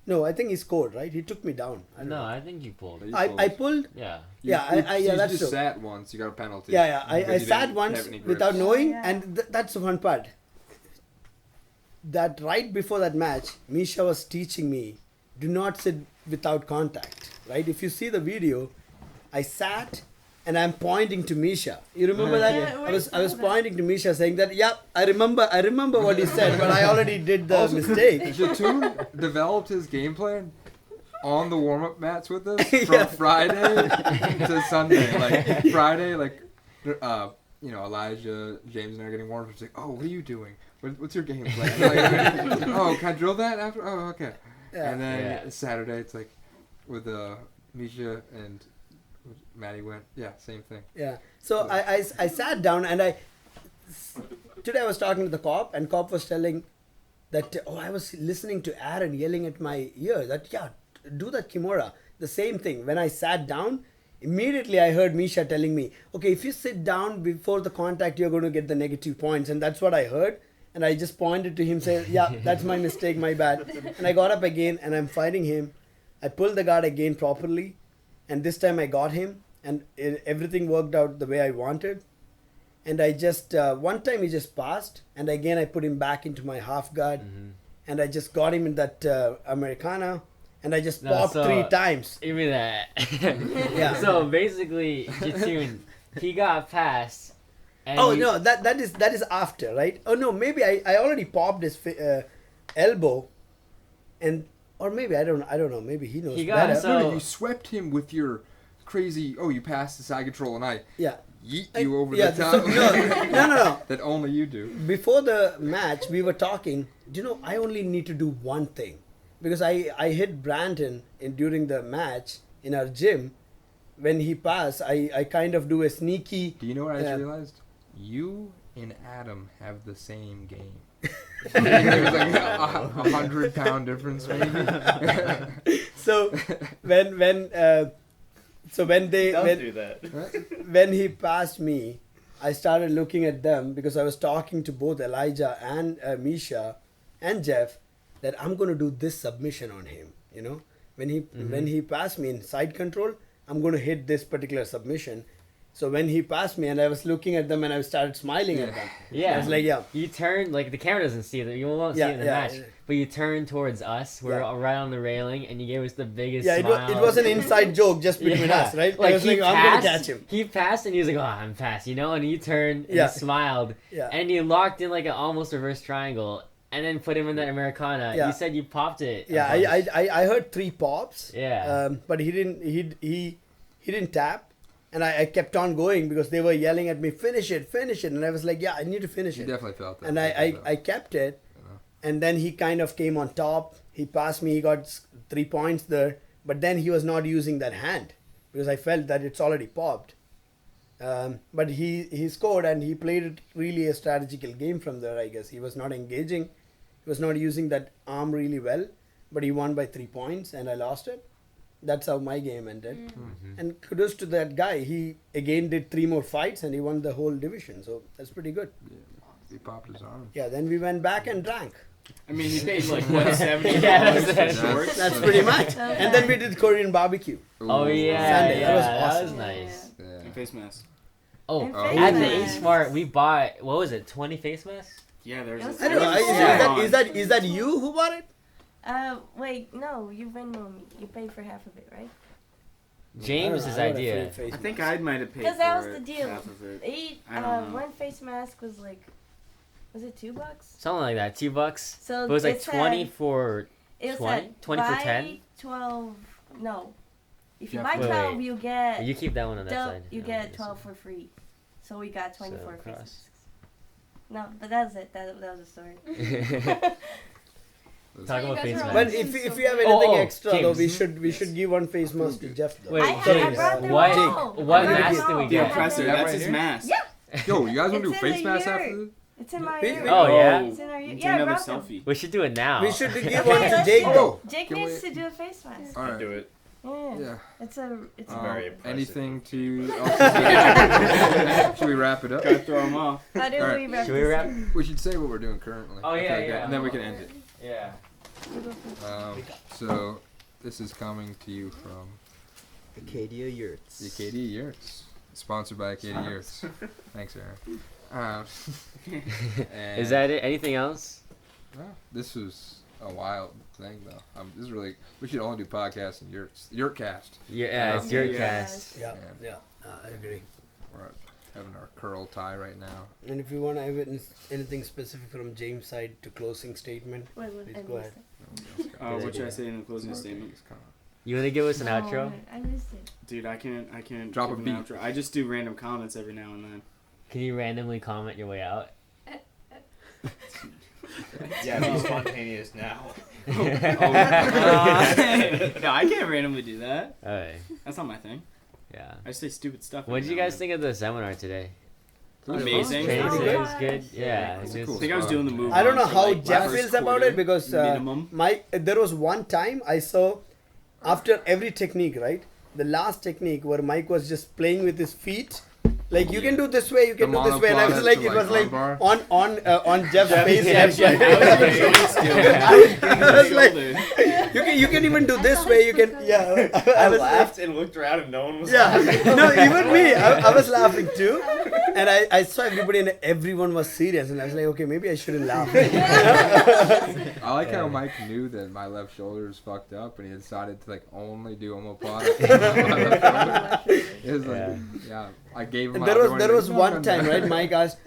No, I think he scored, right? He took me down. I don't No, know. I think you pulled. You I pulled. Yeah. Yeah, yeah, you that's just true. sat once. You got a penalty. Yeah. But I you sat didn't once have any grips. without knowing, Yeah. and that's the fun part. That right before that match, Misha was teaching me, do not sit without contact. Right? If you see the video, I sat and I'm pointing to Misha. You remember that? Yeah, I was pointing to Misha, saying that, yeah, I remember what he said, but I already did the mistake. Jatoon developed his game plan on the warm-up mats with us from Yeah. Friday to Sunday. Like Friday, Elijah, James, and I are getting warmed up. It's like, oh, what are you doing? What's your game plan? Like, oh, can I drill that after? Oh, okay. Yeah. And then Yeah. Saturday, it's like with Misha and Maddie went. Yeah, same thing. Yeah. So I sat down and today I was talking to the cop, and cop was telling that, I was listening to Aaron yelling at my ear that, yeah, do that Kimura. The same thing. When I sat down, immediately I heard Misha telling me, okay, if you sit down before the contact, you're going to get the negative points. And that's what I heard. And I just pointed to him saying, yeah, that's my mistake, my bad. And I got up again and I'm fighting him. I pulled the guard again properly. And this time I got him. And everything worked out the way I wanted. And I just, one time he just passed. And again I put him back into my half guard. And I just got him in that Americana. And I just No, popped so- 3 times. Give me that. Yeah. So basically, Jatoon, he got past. And Oh he- no, that is after, right? Oh no, maybe I already popped his elbow, and or maybe I don't know. Maybe he knows He got better. so- No, you swept him with your crazy. Oh, you passed the side control, and I Yeah. yeet you over yeah, the so- top. no. That only you do. Before the match, we were talking. Do you know? I only need to do one thing, because I hit Brandon during the match in our gym, when he passed, I kind of do a sneaky. Do you know what I just Yeah. realized? You and Adam have the same game. There's like a 100-pound difference, maybe. So when they Don't when, do that. when he passed me, I started looking at them because I was talking to both Elijah and Misha and Jeff that I'm going to do this submission on him. You know, when he passed me in side control, I'm going to hit this particular submission. So when he passed me and I was looking at them and I started smiling at them. Yeah. I was like, yeah. You turn, like, the camera doesn't see it. You won't see Yeah, it in the yeah, match. yeah. But you turn towards us. We're Yeah. right on the railing, and you gave us the biggest Yeah, smile. it was an inside joke just between Yeah. us, right? Like, I was he like, I'm going to passed- catch him. He passed, and he was like, oh, I'm past, you know? And you turned, and Yeah. you smiled. Yeah. And you locked in, like, an almost reverse triangle, and then put him in that Americana. Yeah. You said you popped it. a Yeah, bunch. I heard 3 pops. Yeah. But he didn't tap, and I kept on going because they were yelling at me, finish it, and I was like, yeah, I need to finish You it. definitely felt that. And I kept it, and then he kind of came on top. He passed me. He got 3 points there, but then he was not using that hand because I felt that it's already popped. But he scored, and he played it really a strategical game from there. I guess he was not engaging. He was not using that arm really well, but he won by 3 points, and I lost it. That's how my game ended. And kudos to that guy. He again did 3 more fights, and he won the whole division. So that's pretty good. He popped his arm. Yeah. Then we went back and drank. I mean, he paid like what $70 Yeah, for that's- shorts. That's pretty much. And then we did Korean barbecue. Oh, yeah. Sunday, Yeah, that was that was awesome. nice. Yeah. And face mask. Oh, And face at the masks. H Mart, we bought, what was it, 20 face masks? Yeah, there's. It was I don't know. Yeah. Is that you who bought it? Wait, no, you went on me. You paid for half of it, right? James's I don't know, I would've idea. paid face I think mask. I might have paid. Because that for was the it, deal. half of it. Each, I don't know. one face mask was like, was it $2? Something like that, $2. So But it was like it 20 said- for it 20? said 20 for buy 10? 12. No, if you Yeah, buy wait, 12, wait. you get You keep that one on that del- side. you Yeah, get this 12 one. for free. So we got 24 face cross. masks. No, but that's it. That was the story. Talk about face masks. But if you have anything Oh, extra though, James. we should give one face mask to Jeff though. Wait, I James, brought them what, all. what I brought mask them did we all. The get? I have oppressor. them. Yeah, That's right his here. mask. Yeah. Yo, you guys want to do It's in face the masks yurt. after this? It's in my We- ear. we- Oh, yeah? It's in our ear. Take Yeah, I another brought them. selfie. We should do it now. We should give Okay, one to let's Jake do it. though. Jake Can needs we- to do a face mask. All right. Do it. Yeah. Yeah. It's a Very impressive. Anything to? Should we wrap it up? Gotta throw him off. How do Alright. we wrap Should we this wrap? up? We should say what we're doing currently. Oh, I yeah, feel like yeah. that- and then we can end it. Yeah. So, this is coming to you from Acadia Yurts. the Acadia Yurts, sponsored by Acadia Yurts. Thanks, Aaron. And, Is that it? Anything else? well, this was a wild thing, though. This is really. We should only do podcasts and Yurts. Yurtcast. Yeah, it's your Yeah. cast. Yeah, yeah, I agree. We're having our curl tie right now. And if you want to evidence anything specific from James' side to closing statement, Wait, Please I go missed ahead. What should I say in the closing statement? You want to give us it. an outro? I missed it. Dude, I can't Drop give a an beat. outro. I just do random comments every now and then. Can you randomly comment your way out? Yeah, be spontaneous now. No, I can't randomly do that. Alright. That's not my thing. Yeah. I just say stupid stuff. What did every you now guys and think of the seminar today? Amazing. Training Oh, today was gosh. good. Yeah. That's a just- cool I think I was spot. doing the move. I don't know on for, how like, Jeff first feels about quarter it because minimum. there was one time I saw after every technique, right? The last technique where Mike was just playing with his feet. Like you can do this way, you can The do this way, and I was monoplane like, to, it was like, like armbar? on Jeff's face. Yeah, I was like, you can even do this way. You can yeah. I was laughed and looked around and no one was Yeah, laughing. no, even me. I was laughing too, and I saw everybody and everyone was serious, and I was like, okay, maybe I shouldn't laugh. I like how Mike knew that my left shoulder was fucked up, and he decided to like only do omoplata. It was like, yeah, I gave him. And my there other was one, one and time, then- right? Mike asked,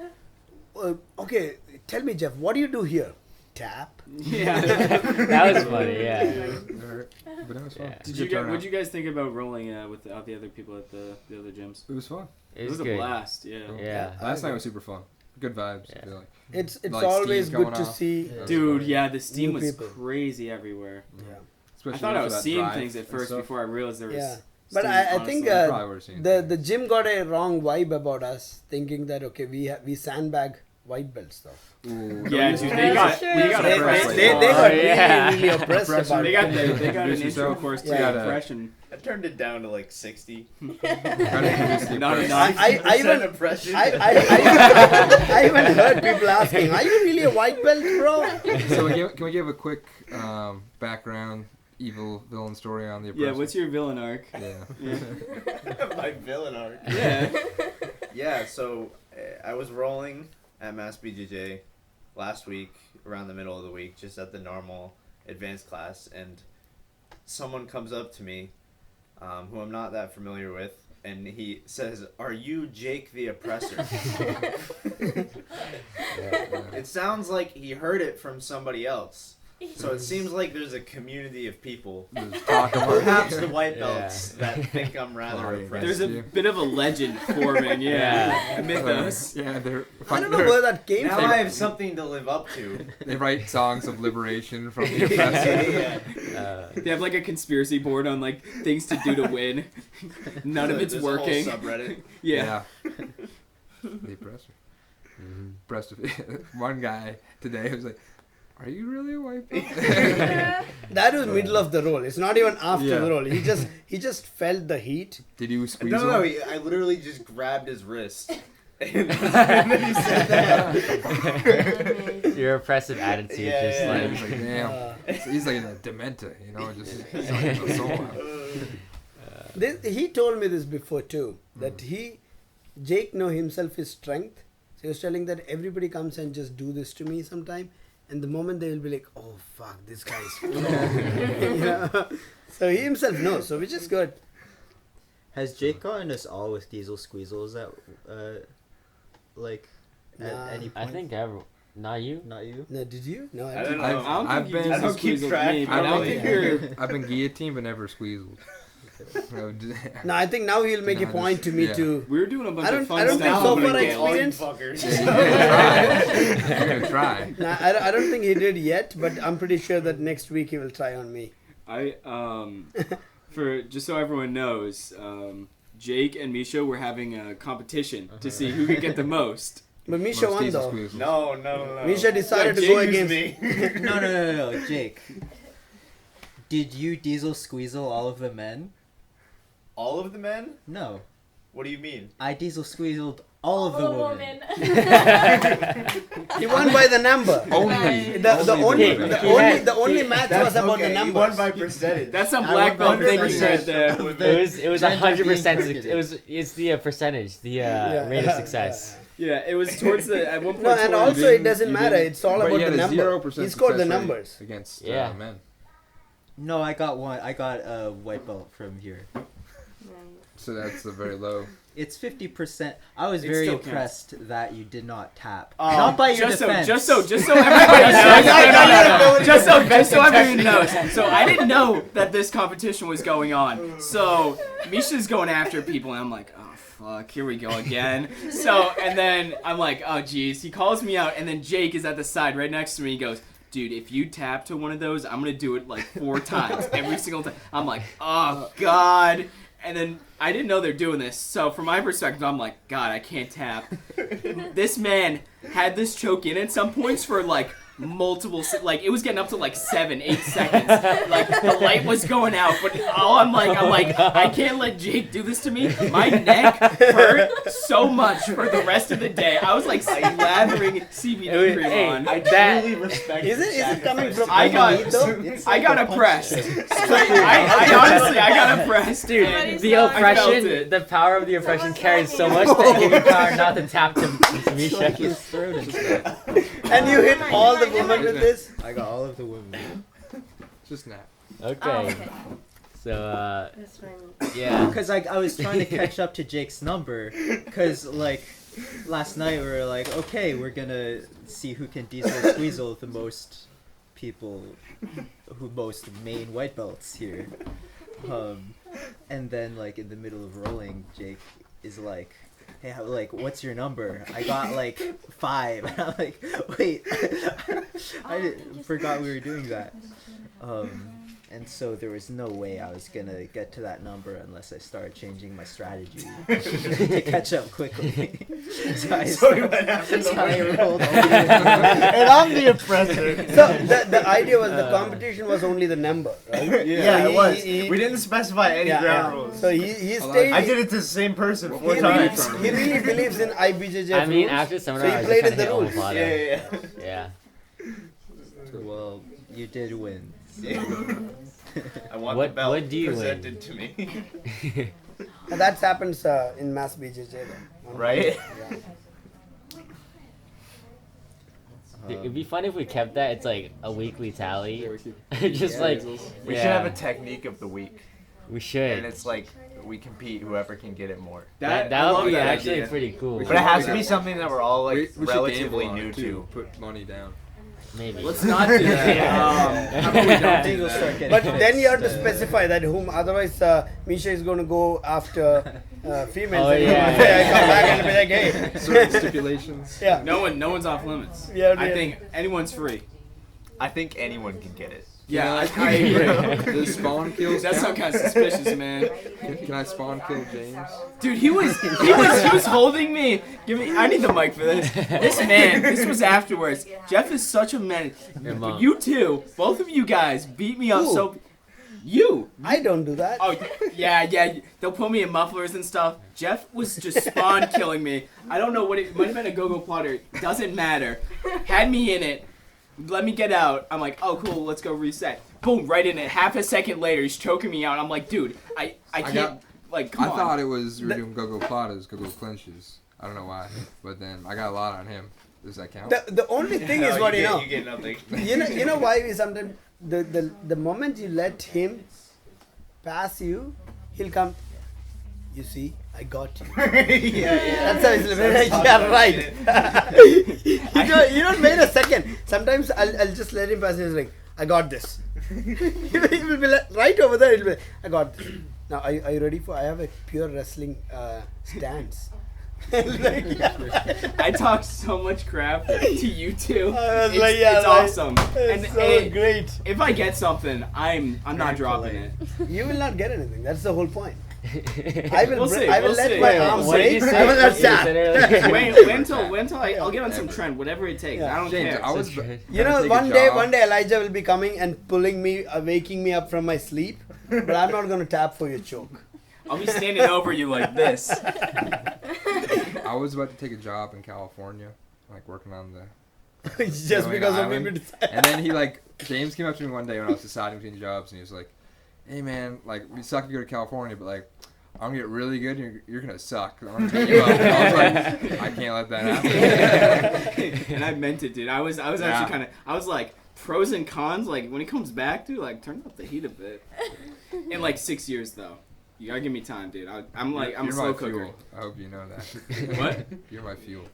"Okay, tell me, Jeff, what do you do here? Tap." Yeah. That was funny, yeah. It hurt, but it was fun. Yeah. It's a Did good you guys, turnout. what'd you guys think about rolling without the other people at the other gyms? It was fun. It It was was a good. blast. Yeah. Yeah. Last night was super fun. Good vibes. I feel like. It's Like always steam good going to off. see. Yeah. Dude, yeah, the steam New was people. crazy everywhere. Yeah. Especially I thought I for was that seeing drive things at and first stuff. before I realized there was. Yeah. But still, I honestly, think Probably would've seen the gym got a wrong vibe about us, thinking that okay, we sandbag white belts though. Ooh, Yeah, don't dude, use- they got Sure. we got They, oppressed. they got yeah. really oppressed Oppressed. about They it. got they got an Introduce intro yourself. course to Yeah. oppression. I turned it down to like 60. Gotta introduce the Not oppressed. enough. I even oppression. I even heard people asking, "Are you really a white belt, bro?" So can we give a quick background, evil villain story on the oppressor? Yeah, what's your villain arc? Yeah. Yeah. My villain arc. Yeah. Yeah, so I was rolling at Mass BJJ last week, around the middle of the week, just at the normal advanced class, and someone comes up to me, who I'm not that familiar with, and he says, "Are you Jake the Oppressor?" It sounds like he heard it from somebody else. So it seems like there's a community of people, Just talk about perhaps it. the white belts, that think I'm rather Sorry. oppressed. There's a Yeah. bit of a legend forming, yeah. Mythos. Yeah, they're. I don't know where that came Now from. I have something to live up to. They write songs of liberation from the oppressor. Yeah. They have like a conspiracy board on like things to do to win. None of it's There's a whole working. subreddit. Yeah. The oppressor. Oppressed. One guy today was like, "Are you really a white belt?" That was middle of the roll. It's not even after Yeah. the roll. He just felt the heat. Did you squeeze No, him? I literally just grabbed his wrist. And then he said that. Your oppressive attitude, Yeah, just yeah. Yeah, like he's like, damn. Uh, He's like a dementor, you know, just sucking the soul out. he told me this before too. That Jake know himself his strength. So he was telling that everybody comes and just do this to me sometime, and the moment they will be like, "Oh fuck, this guy is pro." Yeah. So he himself knows. So which is good. Has Jake gotten us all with Diesel Squeezle? Is that like at Nah. any I point? think not you. Not you. No, did you? No, I I don't didn't. know. I don't I've think been- you I just don't keep squeezed track, me, but I I don't don't think think you're. I've been guillotined but never squeezed. No, I think now he'll make a Nah, point just- to me yeah. to. We were doing a bunch I of don't- fun I don't stuff. think so I'm far gonna I get- experienced- Fuckers. You're gonna try. Nah, I don't think he did yet, but I'm pretty sure that next week he will try on me. I for just so everyone knows, Jake and Misha were having a competition to see who could get the most. But Misha Most won Diesel though. squeezes. No. Misha decided to Jake go used against me. No, Jake. Did you Diesel Squeezle all of the men? All of the men? No. What do you mean? I Diesel Squeezled all of the women. He won by the number. Only. The only match was about the You numbers. won by percentage. That's some I black belt won thinking 100%. right there. It was Gender 100%. being It's the percentage, the rate of success. Yeah, it was towards the at one point. No, and towards- also it doesn't matter. It's all But about he had the a number. 0% He scored the success rate numbers. against Yeah. men. No, I got one. I got a white belt from here. So that's a very low. It's 50%. I was It very still impressed that you did not tap. Um, Not by your just defense. So, just so everybody knows. No. Just so everyone knows. So I didn't know that this competition was going on. So Misha's going after people, and I'm like, oh fuck, here we go again. So and then I'm like, oh geez. He calls me out, and then Jake is at the side right next to me. He goes, dude, if you tap to one of those, I'm gonna do it like 4 times every single time. I'm like, oh god. And then I didn't know they're doing this, so from my perspective, I'm like, God, I can't tap. This man had this choke in at some points for like multiple, like it was getting up to like 7-8 seconds. Like the light was going out, but all I'm like, I can't let Jake do this to me. My neck hurt so much for the rest of the day. I was like slathering CBD cream on. I truly respect Is it coming from I got- underneath though? I got oppressed. I honestly, I got oppressed. Dude, and the I felt oppression, it. the power of the oppression carries so much that it gave you power not to tap to Misha. His throat and stuff. And you hit all the women with this? I got all of the women. Just nap. Okay. Oh, okay. So, That's funny. yeah. Because I was trying to catch up to Jake's number. Because, like, last night we were like, okay, we're gonna see who can Diesel Squeezle the most people, who most main white belts here. And then, like, in the middle of rolling, Jake is like, hey, like, what's your number? I got, like, 5. And I'm like, wait, forgot we were doing that. and so there was no way I was gonna get to that number unless I started changing my strategy to catch up quickly. So I rolled. And I'm the oppressor. So the idea was the competition was only the number, right? Yeah, So it was. he- We didn't specify any yeah, ground yeah. rules. So he Hold on. stayed. I did it to the same person Well, 4 he times. really- he really believes in IBJJF I mean, rules. after seminar, So he I played just in the kinda hit rules. Omoplata. Yeah. Well, you did win. Yeah. I want What- the belt what do you presented to me. And that happens in Mass BJJ then. Right? Yeah. It'd be fun if we kept that. It's like a weekly tally. Yeah, we could- Just yeah, like We yeah, should have a technique of the week. we should. And it's like we compete whoever can get it more. that I would love be that actually idea. pretty cool. But it has to be something that we're all like we should relatively gamble on new it, to. too. Put money down. Maybe. Let's not do that. How about we don't do that? But then you have to specify that whom, otherwise Misha is going to go after females. Oh, and yeah. I come back and be like, hey. Certain stipulations. Yeah. No one's off limits. Yeah, I yeah. think anyone's free. I think anyone can get it. Yeah, I agree. Does spawn kills That sounds count? kind of suspicious, man. Can I spawn kill James? Dude, he was holding me. I need the mic for this. This was afterwards. Jeff is such a man. Your mom. You two, both of you guys beat me up Who? so. You. I don't do that. Oh, yeah. They'll put me in mufflers and stuff. Jeff was just spawn killing me. I don't know what it might have been a go-go plotter. Doesn't matter. Had me in it. Let me get out. I'm like, oh, cool, let's go reset. Boom, right in it. Half a second later, he's choking me out. I'm like, dude, I can't, come I on. thought it was we were doing go-go platas, go-go clinches. I don't know why, but then I got a lot on him. Does that count? The only thing is No, what you get, know. You get nothing. You know why we sometimes the moment you let him pass you, he'll come. You see, I got you. yeah. That's how he's living. Yeah, right. you don't wait a second. Sometimes I'll just let him pass. And he's like, I got this. He will be like, right over there. He'll be, I got this. Now, are you ready for? I have a pure wrestling stance. Like, yeah. I talk so much crap to you two. I was It's, like, yeah, it's right. awesome. It's so great. If I get something, I'm not dropping it. You will not get anything. That's the whole point. I will. We'll see, I will we'll let see. my Wait, arms what did break. you say? I will not What you stand. said earlier? wait until I'll get on some trend, whatever it takes. Yeah. I don't James, care. I was. So true. You know, one day Elijah will be coming and pulling me, waking me up from my sleep. But I'm not going to tap for your choke. I'll be standing over you like this. I was about to take a job in California, like working on the. It's just Growing because of Island. me. And then James came up to me one day when I was deciding between jobs, and he was like, "Hey man, like we suck to go to California, but like I'm gonna get really good, and you're gonna suck. I'm gonna take you up." And I was like, I can't let that happen. And I meant it, dude. I was actually I was like, pros and cons, like when it comes back, dude, like turn up the heat a bit. In like 6 years though. You gotta give me time, dude. I'm a You're slow my cooker. fuel. I hope you know that. What? You're my fuel.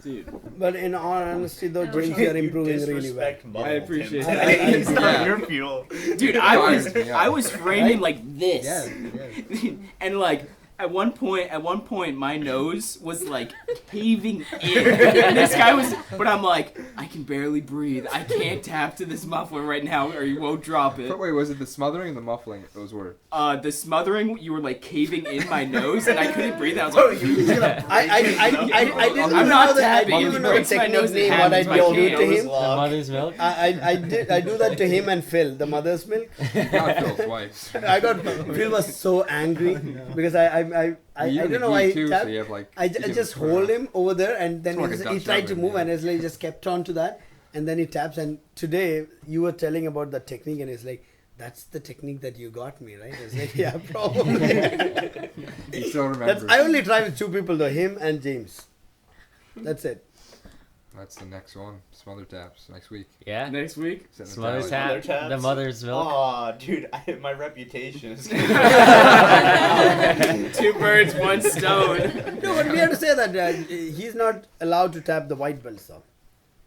Dude. But in all honesty, though, No, James, you you're improving really well. I appreciate I- that. It's not Yeah. your fuel. Dude, I was framing like this. Yeah. And like at one point my nose was like caving in. And this guy was but I'm like, I can barely breathe. I can't tap to this muffler right now or you won't drop it. But wait, was it the smothering and the muffling? Those were. The smothering, you were like caving in my nose and I couldn't breathe. I was like, I didn't I'm not know that. I tapping. didn't It even know breaks the my technique nose in name. half What I with my do cane. to him. The mother's milk. I do that to him and Phil, the mother's milk. Got Phil twice. Phil was so angry because I don't know why he too, tapped. so you have, like, I you can just spread hold out. him over there and then It's like a he Dutch tried to oven, move yeah. and Leslie just kept on to that and then he taps and today you were telling about the technique and it's like, that's the technique that you got me, right? It's like, yeah, probably. You still remember. I only try with two people though, him and James. That's it. That's the next one. Smother taps next week. Yeah. Next week. Setting the Smother tally. tap. The mother's milk. Oh, dude, my reputation is. 2 birds, 1 stone. No, but we have to say that he's not allowed to tap the white belts though.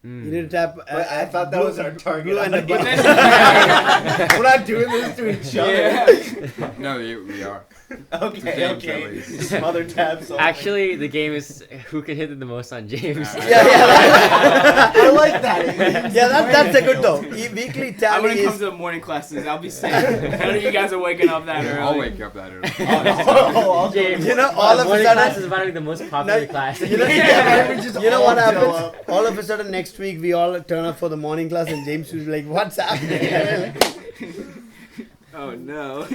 You need to tap. But I thought that blue- was our target. blue and a But button. then- We're not doing this to each other. No, we are. Okay, James, at okay. least. Smother tabs. only. Actually, the game is who can hit it the most on James. Yeah, I like that. yeah, that's a good though. Weekly I'm tally gonna come is. to the morning classes. I'll be safe. None of you guys are waking up that early. I'll wake up that early. Oh, James, You know, all of a morning sudden- class is about to be the most popular class. You know, you know what happens? All of a sudden, next week we all turn up for the morning class, and James will be like, "What's happening?" Oh no.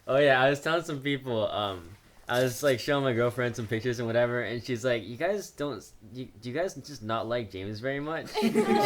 Oh yeah, I was telling some people. I was like showing my girlfriend some pictures and whatever, and she's like, "You guys don't, do you guys just not like James very much?"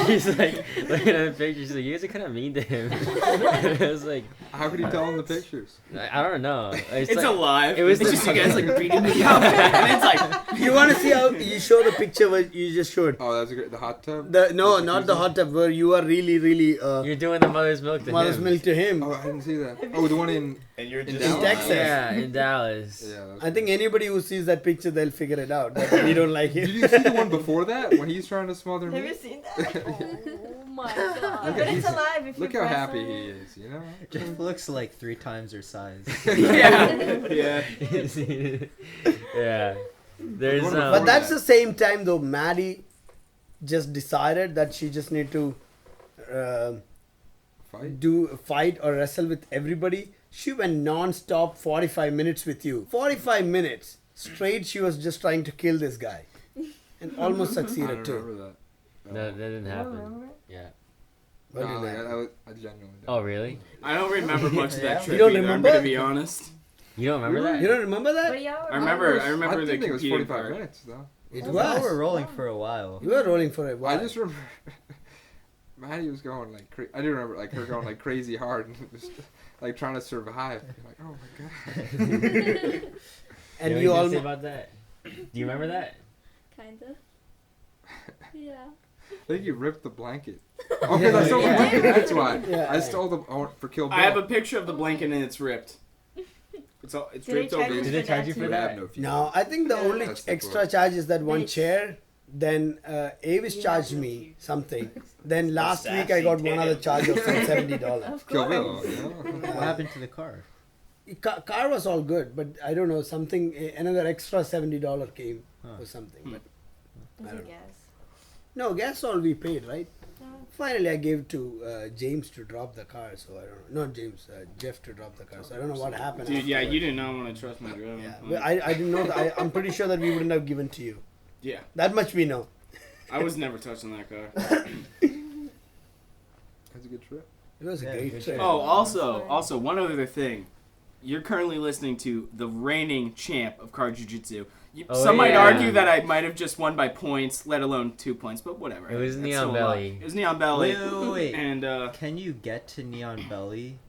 She's like looking at the pictures. She's like, "You guys are kind of mean to him." And I was like, How could you tell in the pictures? I don't know. It's like, alive. it was it's the- just you guys like beating me up, and it's like You want to see how you show the picture where you just showed? Oh, that's a great. The hot tub. No, The not the jacuzzi? hot tub where you are really, really You're doing the mother's milk to mother's him. milk to him. Oh, I didn't see that. Oh, the one in. And you're In just Dallas? Texas. Yeah, in Dallas. Yeah. That's I think anybody who sees that picture, they'll figure it out. That we don't like Did it. you see the one before that when he's trying to smother Have me? you seen that? Oh my god. Look But at it's he's- alive if Look you how press happy it. he is. You know. Jeff looks like 3 times her size. yeah, yeah. Yeah. There's What about But that's the same time though. Maddie just decided that she just need to Fight. fight or wrestle with everybody. She went non-stop 45 minutes with you. 45 minutes straight. She was just trying to kill this guy, and almost I succeeded don't too. remember that. No, that didn't I don't happen. remember. Yeah. What No, did like, happen? I genuinely don't. Oh really? I don't remember much of that Yeah. trip. You don't either, remember? I'm gonna be honest. You don't remember that? You don't remember that? But yeah, I remember I the didn't think it was competing 45 part. minutes though. It We was. were rolling for a while. You were rolling for a while. I just remember Maddie was going like I do remember like her going like crazy hard and just like trying to survive. You're like, oh my god. and Yeah, you what all. did you say about that? Do you remember that? Kinda. Yeah. I think you ripped the blanket. Oh, because I stole the Yeah. blanket. That's why. Yeah. I stole the for Kill Bill. I have a picture of the blanket and it's ripped. It's Did draped they charge over. you Did they charge you for You that? have no future. No, I think the Yeah. only That's the extra quote. charge is that one Nice. chair. Then Avis Yeah. charged me something. Then last week I sassy, got one other damn. charge of some $70. Of Kill course. Bill. You know? What happened to the car? Car was all good, but I don't know something. Another extra $70 came Huh. or something. But Is I it don't know. gas? no, gas all we paid, right? No. Finally, I gave to James to drop the car, so I don't know. Not James, Jeff to drop the car. So I don't know what happened. Dude, yeah, afterward. you did not want to trust my driving. Yeah, but I didn't know that. I'm pretty sure that we wouldn't have given to you. Yeah, That much we know. I was never touching that car. That's a good trip. It was a Yeah, great good trip. Oh, Sorry. also, one other thing. You're currently listening to the reigning champ of card jiu-jitsu. Oh, Some might yeah. argue that I might have just won by points, let alone 2 points, but whatever. It was That's Neon still a lot. Belly. It was Neon Belly. Wait. And, Can you get to Neon Belly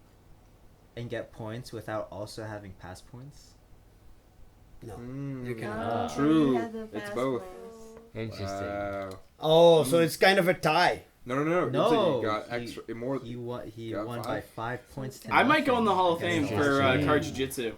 and get points without also having pass points? No. Mm. You can- No, True. you have the It's fast both. ones. Interesting. Wow. Oh, so it's kind of a tie. No. So No, you got he- extra more. He won. He Got won five? by 5 points to I might go in nothing the Hall of Fame against for Justin. card jiu-jitsu.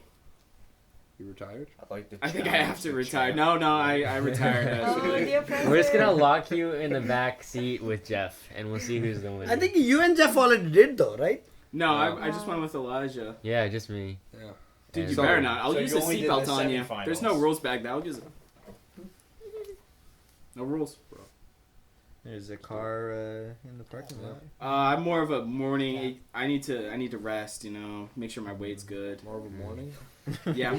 You retired? I like the I think I challenge, have to the retire. challenge. No, I retired. Oh, actually. dear friend. We're just gonna lock you in the back seat with Jeff, and we'll see who's the winner. I think you and Jeff already did though, right? No, I just went with Elijah. Yeah, just me. Yeah. Dude, you And- better not. I'll So use you the only did seatbelt the on you. semifinals. There's no rules back there. I'll just... No rules. There's a car in the parking lot. I'm more of a morning. I need to rest. You know, make sure my weight's good. More of a morning? Yeah,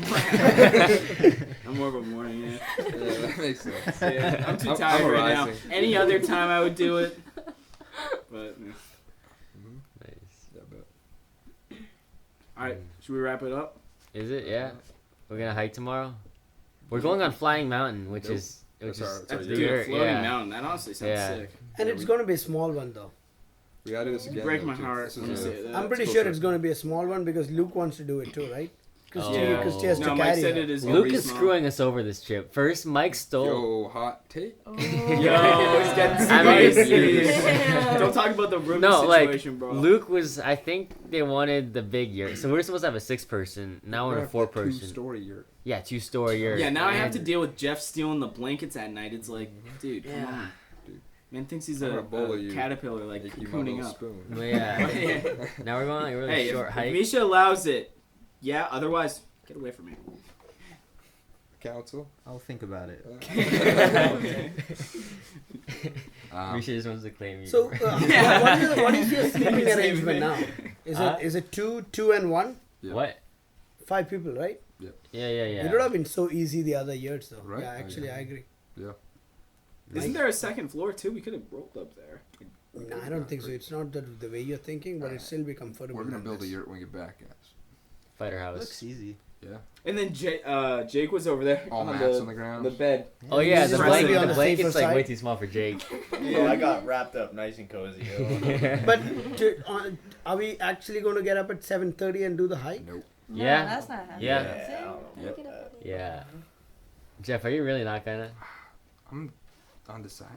I'm more of a morning. Yeah, Yeah, that makes sense. yeah. I'm too I'm tired right now. rising. Any other time I would do it, but yeah. Mm-hmm. Nice. Yeah, but All right. Should we wrap it up? Is it? Yeah. We're gonna hike tomorrow. We're going on Flying Mountain, which Nope. is That's our- that's our That's year. dude, a bigger. floating Yeah. mountain. That honestly sounds Yeah. sick. And Yeah, it's we- going to be a small one though. we gotta do this again. Break though, my too. heart This when you is say that. I'm pretty cool sure trip. it's going to be a small one because Luke wants to do it too, right? Because Oh. she has No, to Mike carry said her. it is. Luke very is small. screwing us over this trip. First, Mike stole. Yo, hot take. Oh. Yo, he's getting I mean, spicy. yeah. Don't talk about the room No, like situation, bro. Luke was. I think they wanted the big yurt, so we're supposed to have a 6-person. Now we're in a 4-person. 2-story yurt. Yeah, 2-story yurt. Yeah, now I have to And- deal with Jeff stealing the blankets at night. It's like, dude, come Yeah. on. Dude. Man thinks he's I'm a gonna bully you. caterpillar, like Make you my cocooning little up. spoon. Well, yeah. Now we're going on like a really Hey, short if hike. Misha allows it, yeah. Otherwise, get away from me. Council. I'll think about it. Okay. Misha just wants to claim you. So, what is your sleeping arrangement now? Is it 2 and 1? Yeah. What? 5 people, right? Yeah, yeah, yeah. It would have been so easy the other years, though. Right? Yeah, actually, I agree. Isn't there a second floor too? We could have rolled up there. No, I don't think so. It's not the way you're thinking, but it still be comfortable. We're gonna than build a this. yurt when we get back, guys. Fighter house. Looks easy. Yeah. And then Jake was over there All on mats on the the ground. bed. Oh yeah, He's the just trying to be on blanket. The the safer blanket's like way side. too small for Jake. Oh, I got wrapped up nice and cozy. Yo. But are we actually going to get up at 7:30 and do the hike? Nope. No, Yeah. that's not happening. Yeah. is it? I don't know Yep. about that. Yeah. Jeff, are you really not gonna? I'm undecided.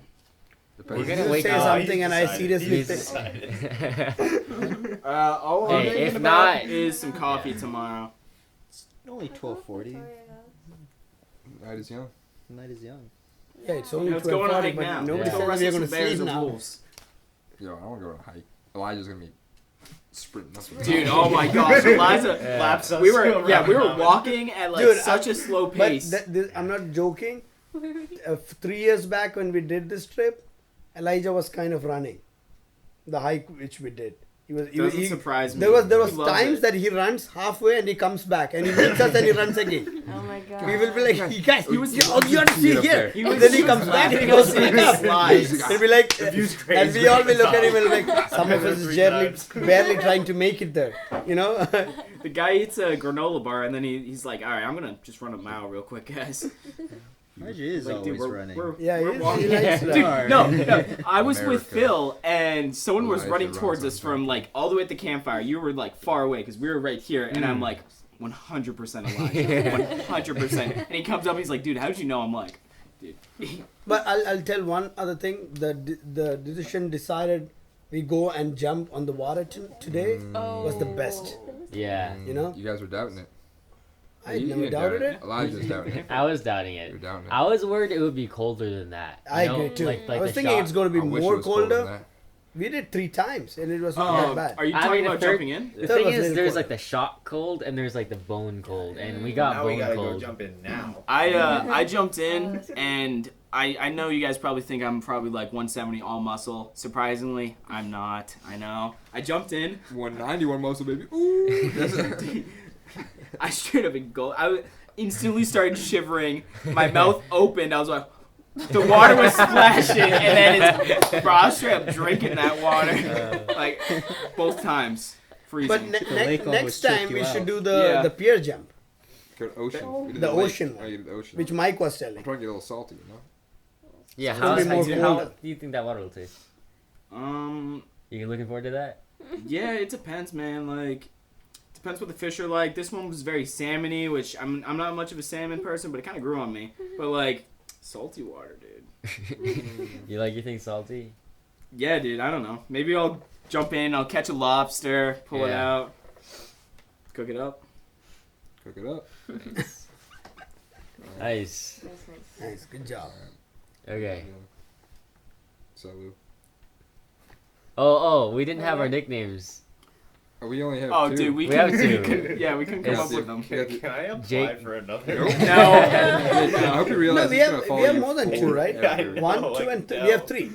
We're Depends. gonna You wake say up. something and I decided. seriously He's- think. All I'm Hey, thinking if about not- is some coffee tomorrow. Only 12:40. Night is young. Night is young. Yeah, it's only Let's go on a 12:40, hike but now. nobody Yeah. Go said wrestle we are going some to bears sleep or now. wolves. Yo, I want to go on a hike. Elijah's gonna be sprinting up. and Dude, down. oh my gosh, Eliza. Yeah. Laps us We were around we the were mountain. walking at like Dude, such a slow But pace. I'm not joking. 3 years back when we did this trip, Elijah was kind of running the hike which we did. Doesn't surprise me. There was He loves times it. that he runs halfway and he comes back and he meets us and he runs again. Oh my god. We will be like, "You guys, He was- you have to see up here." there. He And was then he comes back and he goes laughing back at up. the slides. And we like, view's and we all will look at him and like, some of Been us there is 3 barely, times. barely trying to make it there, you know. The guy eats a granola bar and then he's like, all right, I'm gonna just run a mile real quick, guys. Elijah is Like, always dude, running. Yeah, we're he walking. likes Dude, that. no, I was with America. Phil and someone was Elijah running runs towards on us from like all the way at the campfire. You were like far away because we were right here, and I'm like 100% Elijah, 100%. And he comes up, he's like, dude, how'd you know? I'm like, dude. But I'll tell one other thing. The decision decided we go and jump on the water today was the best. Yeah. You know, You guys were doubting it. I You never didn't doubt doubted it. Elijah's doubting it. I was doubting You're it. doubting it. I was worried it would be colder than that. You I know? agree too. Like I was the thinking shot. it's going to be I wish it more was colder than colder. that. We did 3 times and it was not Oh, that bad. are you I talking mean, about if they're- jumping in? The That thing was is, really there's cold. like the shot cold and there's like the bone cold, and we got Now we bone gotta cold. go jump in now. I jumped Oh, in that's good. and I know you guys probably think I'm probably like 170 all muscle. Surprisingly, I'm not. I know. I jumped in. 191 muscle, baby. Ooh. That's I straight up I instantly started shivering. My mouth opened. I was like, the water was splashing, and then it's bro, I was straight up drinking that water, like both times, freezing. But lake almost next time choked we you should out. do Yeah. the pier jump, Good ocean. We did The lake. ocean Oh, one. you did the ocean. which Mike was I'm telling. trying to get a little salty, you know? Yeah, It's gonna how, be more how colder. do you think that water will taste? You looking forward to that? Yeah, it depends, man. Like, depends what the fish are like. This one was very salmony, which I'm not much of a salmon person, but it kind of grew on me. But like, salty water, dude. You like your thing salty? Yeah, dude. I don't know. Maybe I'll jump in. I'll catch a lobster, pull it Yeah. out, cook it up. Cook it up. Nice. That's nice. Nice, good job. Okay. Salud. Oh, we didn't have our nicknames. Oh, we only have Oh, 2. dude, We couldn't- have two. couldn't- yeah, we couldn't come It's- up with them. Can I apply Jake- for another? Nope. No. I hope you realize No, we it's have- gonna follow we have you more than 2, forever. right? Yeah, I know. 1, I 2, and can 3. We have tell. 3.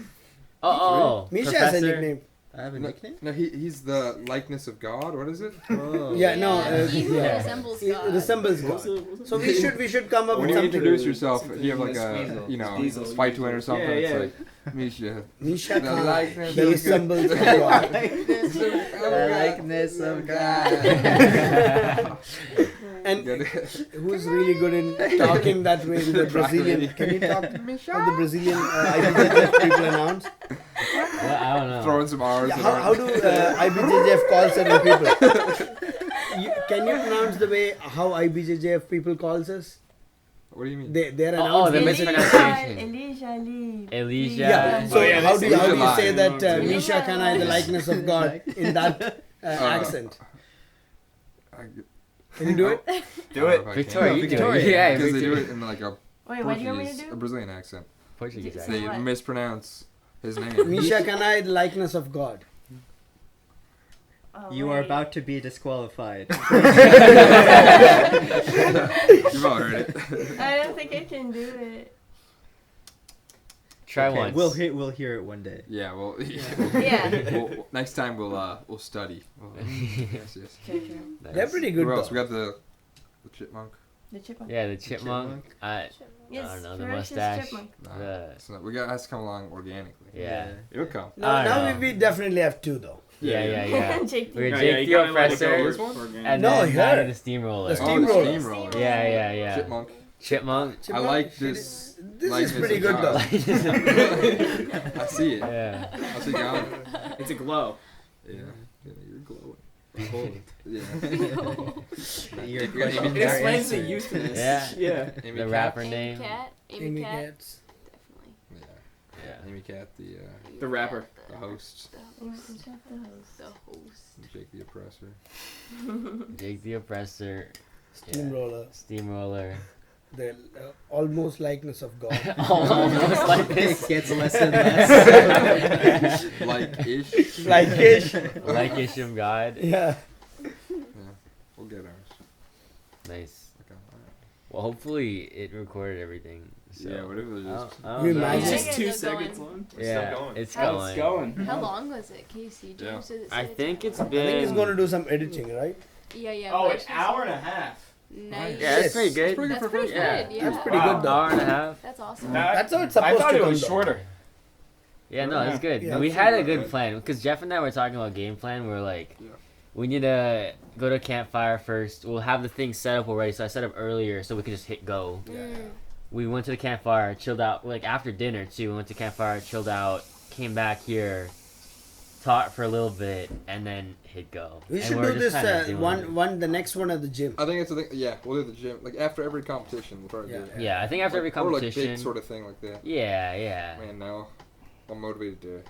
Oh, Misha has a Professor? nickname. I have a No, nickname? no, he's the likeness of God. What is it? Oh. Yeah, no, he who yeah. resembles he God. resembles God. So we should come up When with you something. introduce yourself, you have like Squeezel. a, you know, Diesel. fight to win or something. Yeah, It's yeah. like Misha. Misha The Khan, likeness he of resembles God. The likeness of God. And Good. who's really good in talking that way with the Brazilian? Can you talk how the Brazilian IBJJF people announce? Well, I don't know. Throwing some R's. Yeah, in how there. do IBJJF call certain people? can you pronounce the way how IBJJF people calls us? What do you mean? They're Oh, the announcing. mispronunciation. Elijah Lee. Elijah. Yeah. So Oh, yeah, how this do is you July. say that Yeah. Misha Kanai, the likeness of God, in that accent? Can you do it? Do it. Victoria, you do it. Victoria. Yeah, because they do Victoria. it in like a Wait, what do you want me to Portuguese, a do? Brazilian accent. Portuguese Say accent. They what? mispronounce his name. Misha Kanai, the likeness of God. Oh, You are wait. about to be disqualified. You've all heard it. I don't think I can do it. Try Okay, once. We'll hear it one day. Yeah, well, Yeah. we'll next time we'll study. Yes. Sure. Nice. They're pretty good Who else? though. We got the chipmunk. The chipmunk. Yeah, the chipmunk. Yes, don't know, the ferocious mustache. chipmunk. Nah, The- it's not, we got has to come along organically. Yeah. It'll come. No, I now know. we definitely have two though. Yeah. Jake We're Yeah, Jake you the gotta let it go Oppressor, this one? and No, then here. Maddie the Steamroller. The Oh, steamroller. the steamroller. Yeah. Chipmunk. Chipmunk. I like this. This like is pretty good though. I see it. Yeah. I see God. It's a glow. Yeah, you're glowing. Behold. Yeah. You're We got questioning Amy It their explains the answer. usefulness. Yeah. Yeah. Amy The Cat. rapper Amy name. Cat. Amy Amy Cat. Cats. Definitely. Yeah. Yeah. Amy Cat, the The rapper. the host, The host. The host. Jake the Oppressor. Jake the Oppressor. Steamroller. Steamroller. The almost likeness of God. Almost like this. It gets less and less. Like ish. Like ish. Like Isham God. Yeah. We'll get ours. Nice. Okay. Well, hopefully it recorded everything. So. Yeah. What if it was just? I don't You know. imagine? It's just Yeah, 2 they're seconds going. long. Yeah, still going. it's How's going. It's going. How long was it, Casey? Yeah. Does it say I the think time? it's I think he's been. going to do some editing, right? Yeah. Oh, but an hour and a half. Nice. Yeah, that's pretty good. That's pretty good. Yeah. Yeah. That's pretty Wow. good though. Hour and a half. That's awesome. That's how it's I supposed thought to it come was though. shorter. Yeah, no, that's good. Yeah, we that's had a good, good right? plan because Jeff and I were talking about game plan. We were like, Yeah. we need to go to campfire first. We'll have the thing set up already. So I set up earlier so we could just hit go. Mm. We went to the campfire, chilled out. Like after dinner too, we went to campfire, chilled out, came back here, taught for a little bit, and then hit go. We And should we're do just this kinda doing it. the next one at the gym. I think it's a thing. Yeah, we'll do the gym. Like after every competition, we'll try to do it. Yeah, I think after every Or like competition. big sort of thing like that. Yeah. Man, now I'm motivated to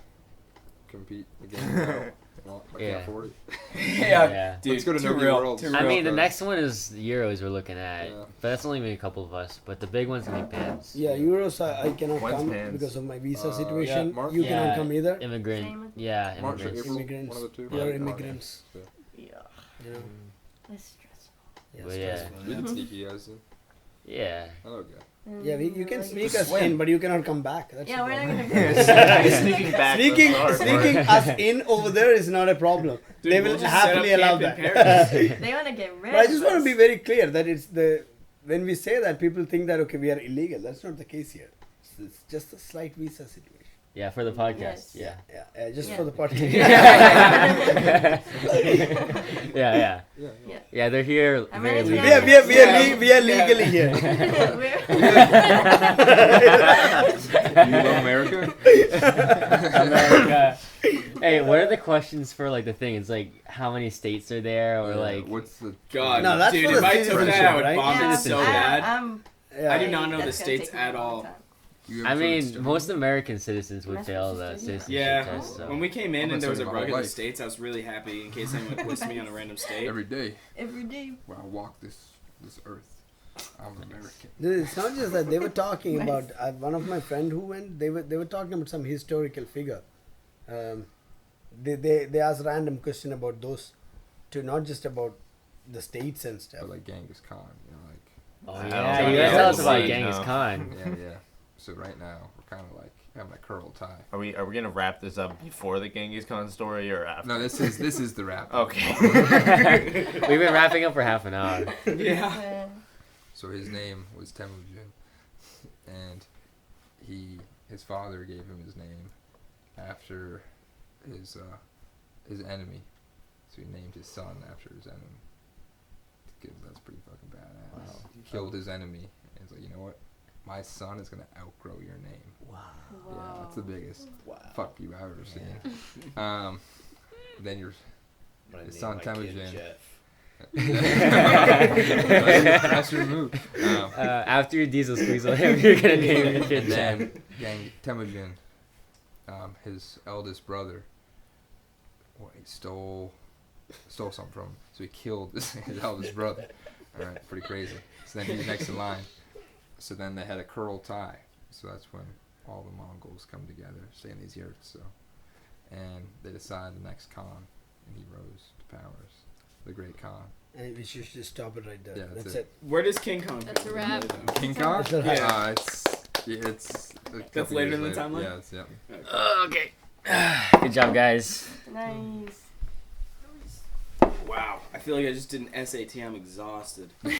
compete again. Now. Well, I Yeah. can't afford it. Yeah. Dude, Let's go to too Nobody real. Worlds. Too I real. mean, the first. next one is the Euros we're looking at, Yeah. but that's only maybe a couple of us. But the big one's gonna be Pans. Yeah, Euros I cannot When's come Pans? because of my visa Yeah, situation. March? You Yeah. cannot come either. Immigrant. Same. Yeah, March or immigrants. April, Immigrants. one of the two. We are Yeah. immigrants. Yeah. Yeah. You know? That's stressful. Yeah, But yeah. stressful, We yeah. can sneak you guys in. Yeah. Oh, okay. Yeah, you can Like- sneak us in, but you cannot come back. That's Yeah, the we're not problem. gonna. Sneaking back. Sneaking, that's the hard sneaking part. us in over there is not a problem. Dude, They we'll will just set happily up allow camp in that. They wanna get rid. But I of just want to us. be very clear that it's the when we say that people think that okay we are illegal. That's not the case here. It's just a slight visa situation. Yeah, for the podcast. Yes. Yeah. Just Yeah. for the podcast. Yeah. Yeah. Yeah, they're here I'm very ready to legally. we are legally here. You love America? America. Hey, what are the questions for like the thing? It's like how many states are there, or Yeah, like what's the? God, No, that's dude, for if the I took citizenship, that, I would right? bomb Yeah, it so bad. Yeah. I do not know the That's gonna states take me at a long all. time. You I ever mean, started most American citizens would Am I fail supposed the to study? citizenship Yeah. test. So. When we came in I've been and there was a studying my rug whole of the life. states, I was really happy in case anyone quizzed me on a random state. every day Every day. when I walk this earth, I'm American. It's not just that they were talking about one of my friend who went. They were talking about some historical figure. They asked random question about those, to not just about the states and stuff. But like Genghis Khan, you know, like Oh I yeah, don't you know. guys tell us about Yeah. Genghis No. Khan. yeah. So right now we're kind of like having a curl tie. Are we gonna wrap this up before the Genghis Khan story or after? No, this is the wrap. Okay. We've been wrapping up for half an hour. Yeah. So his name was Temujin, and his father gave him his name after his enemy. So he named his son after his enemy. That's pretty fucking badass. Wow. He killed his enemy, and he's like, you know what? My son is gonna outgrow your name. Wow. Yeah, that's the biggest Wow. fuck you I've ever seen. Then your But I His named son my kid Temujin. Jeff. That's your move. After your diesel squeeze, whatever you're gonna name your kid. And then, gang Temujin, his eldest brother, he stole something from him. So he killed his eldest brother. All right, pretty crazy. So then he's next in line. So then they had a Kurl tie. So that's when all the Mongols come together, saying these yurts. So, and they decide the next Khan, and he rose to powers, the great Khan. And we should just stop it right there. Yeah, that's that's it. Where does King Kong come That's a from? wrap. King Kong? Yeah. It's a That's couple later years in the later. timeline? Yeah, it's, yep. Okay. Good job, guys. Nice. Wow. I feel like I just did an SAT. I'm exhausted.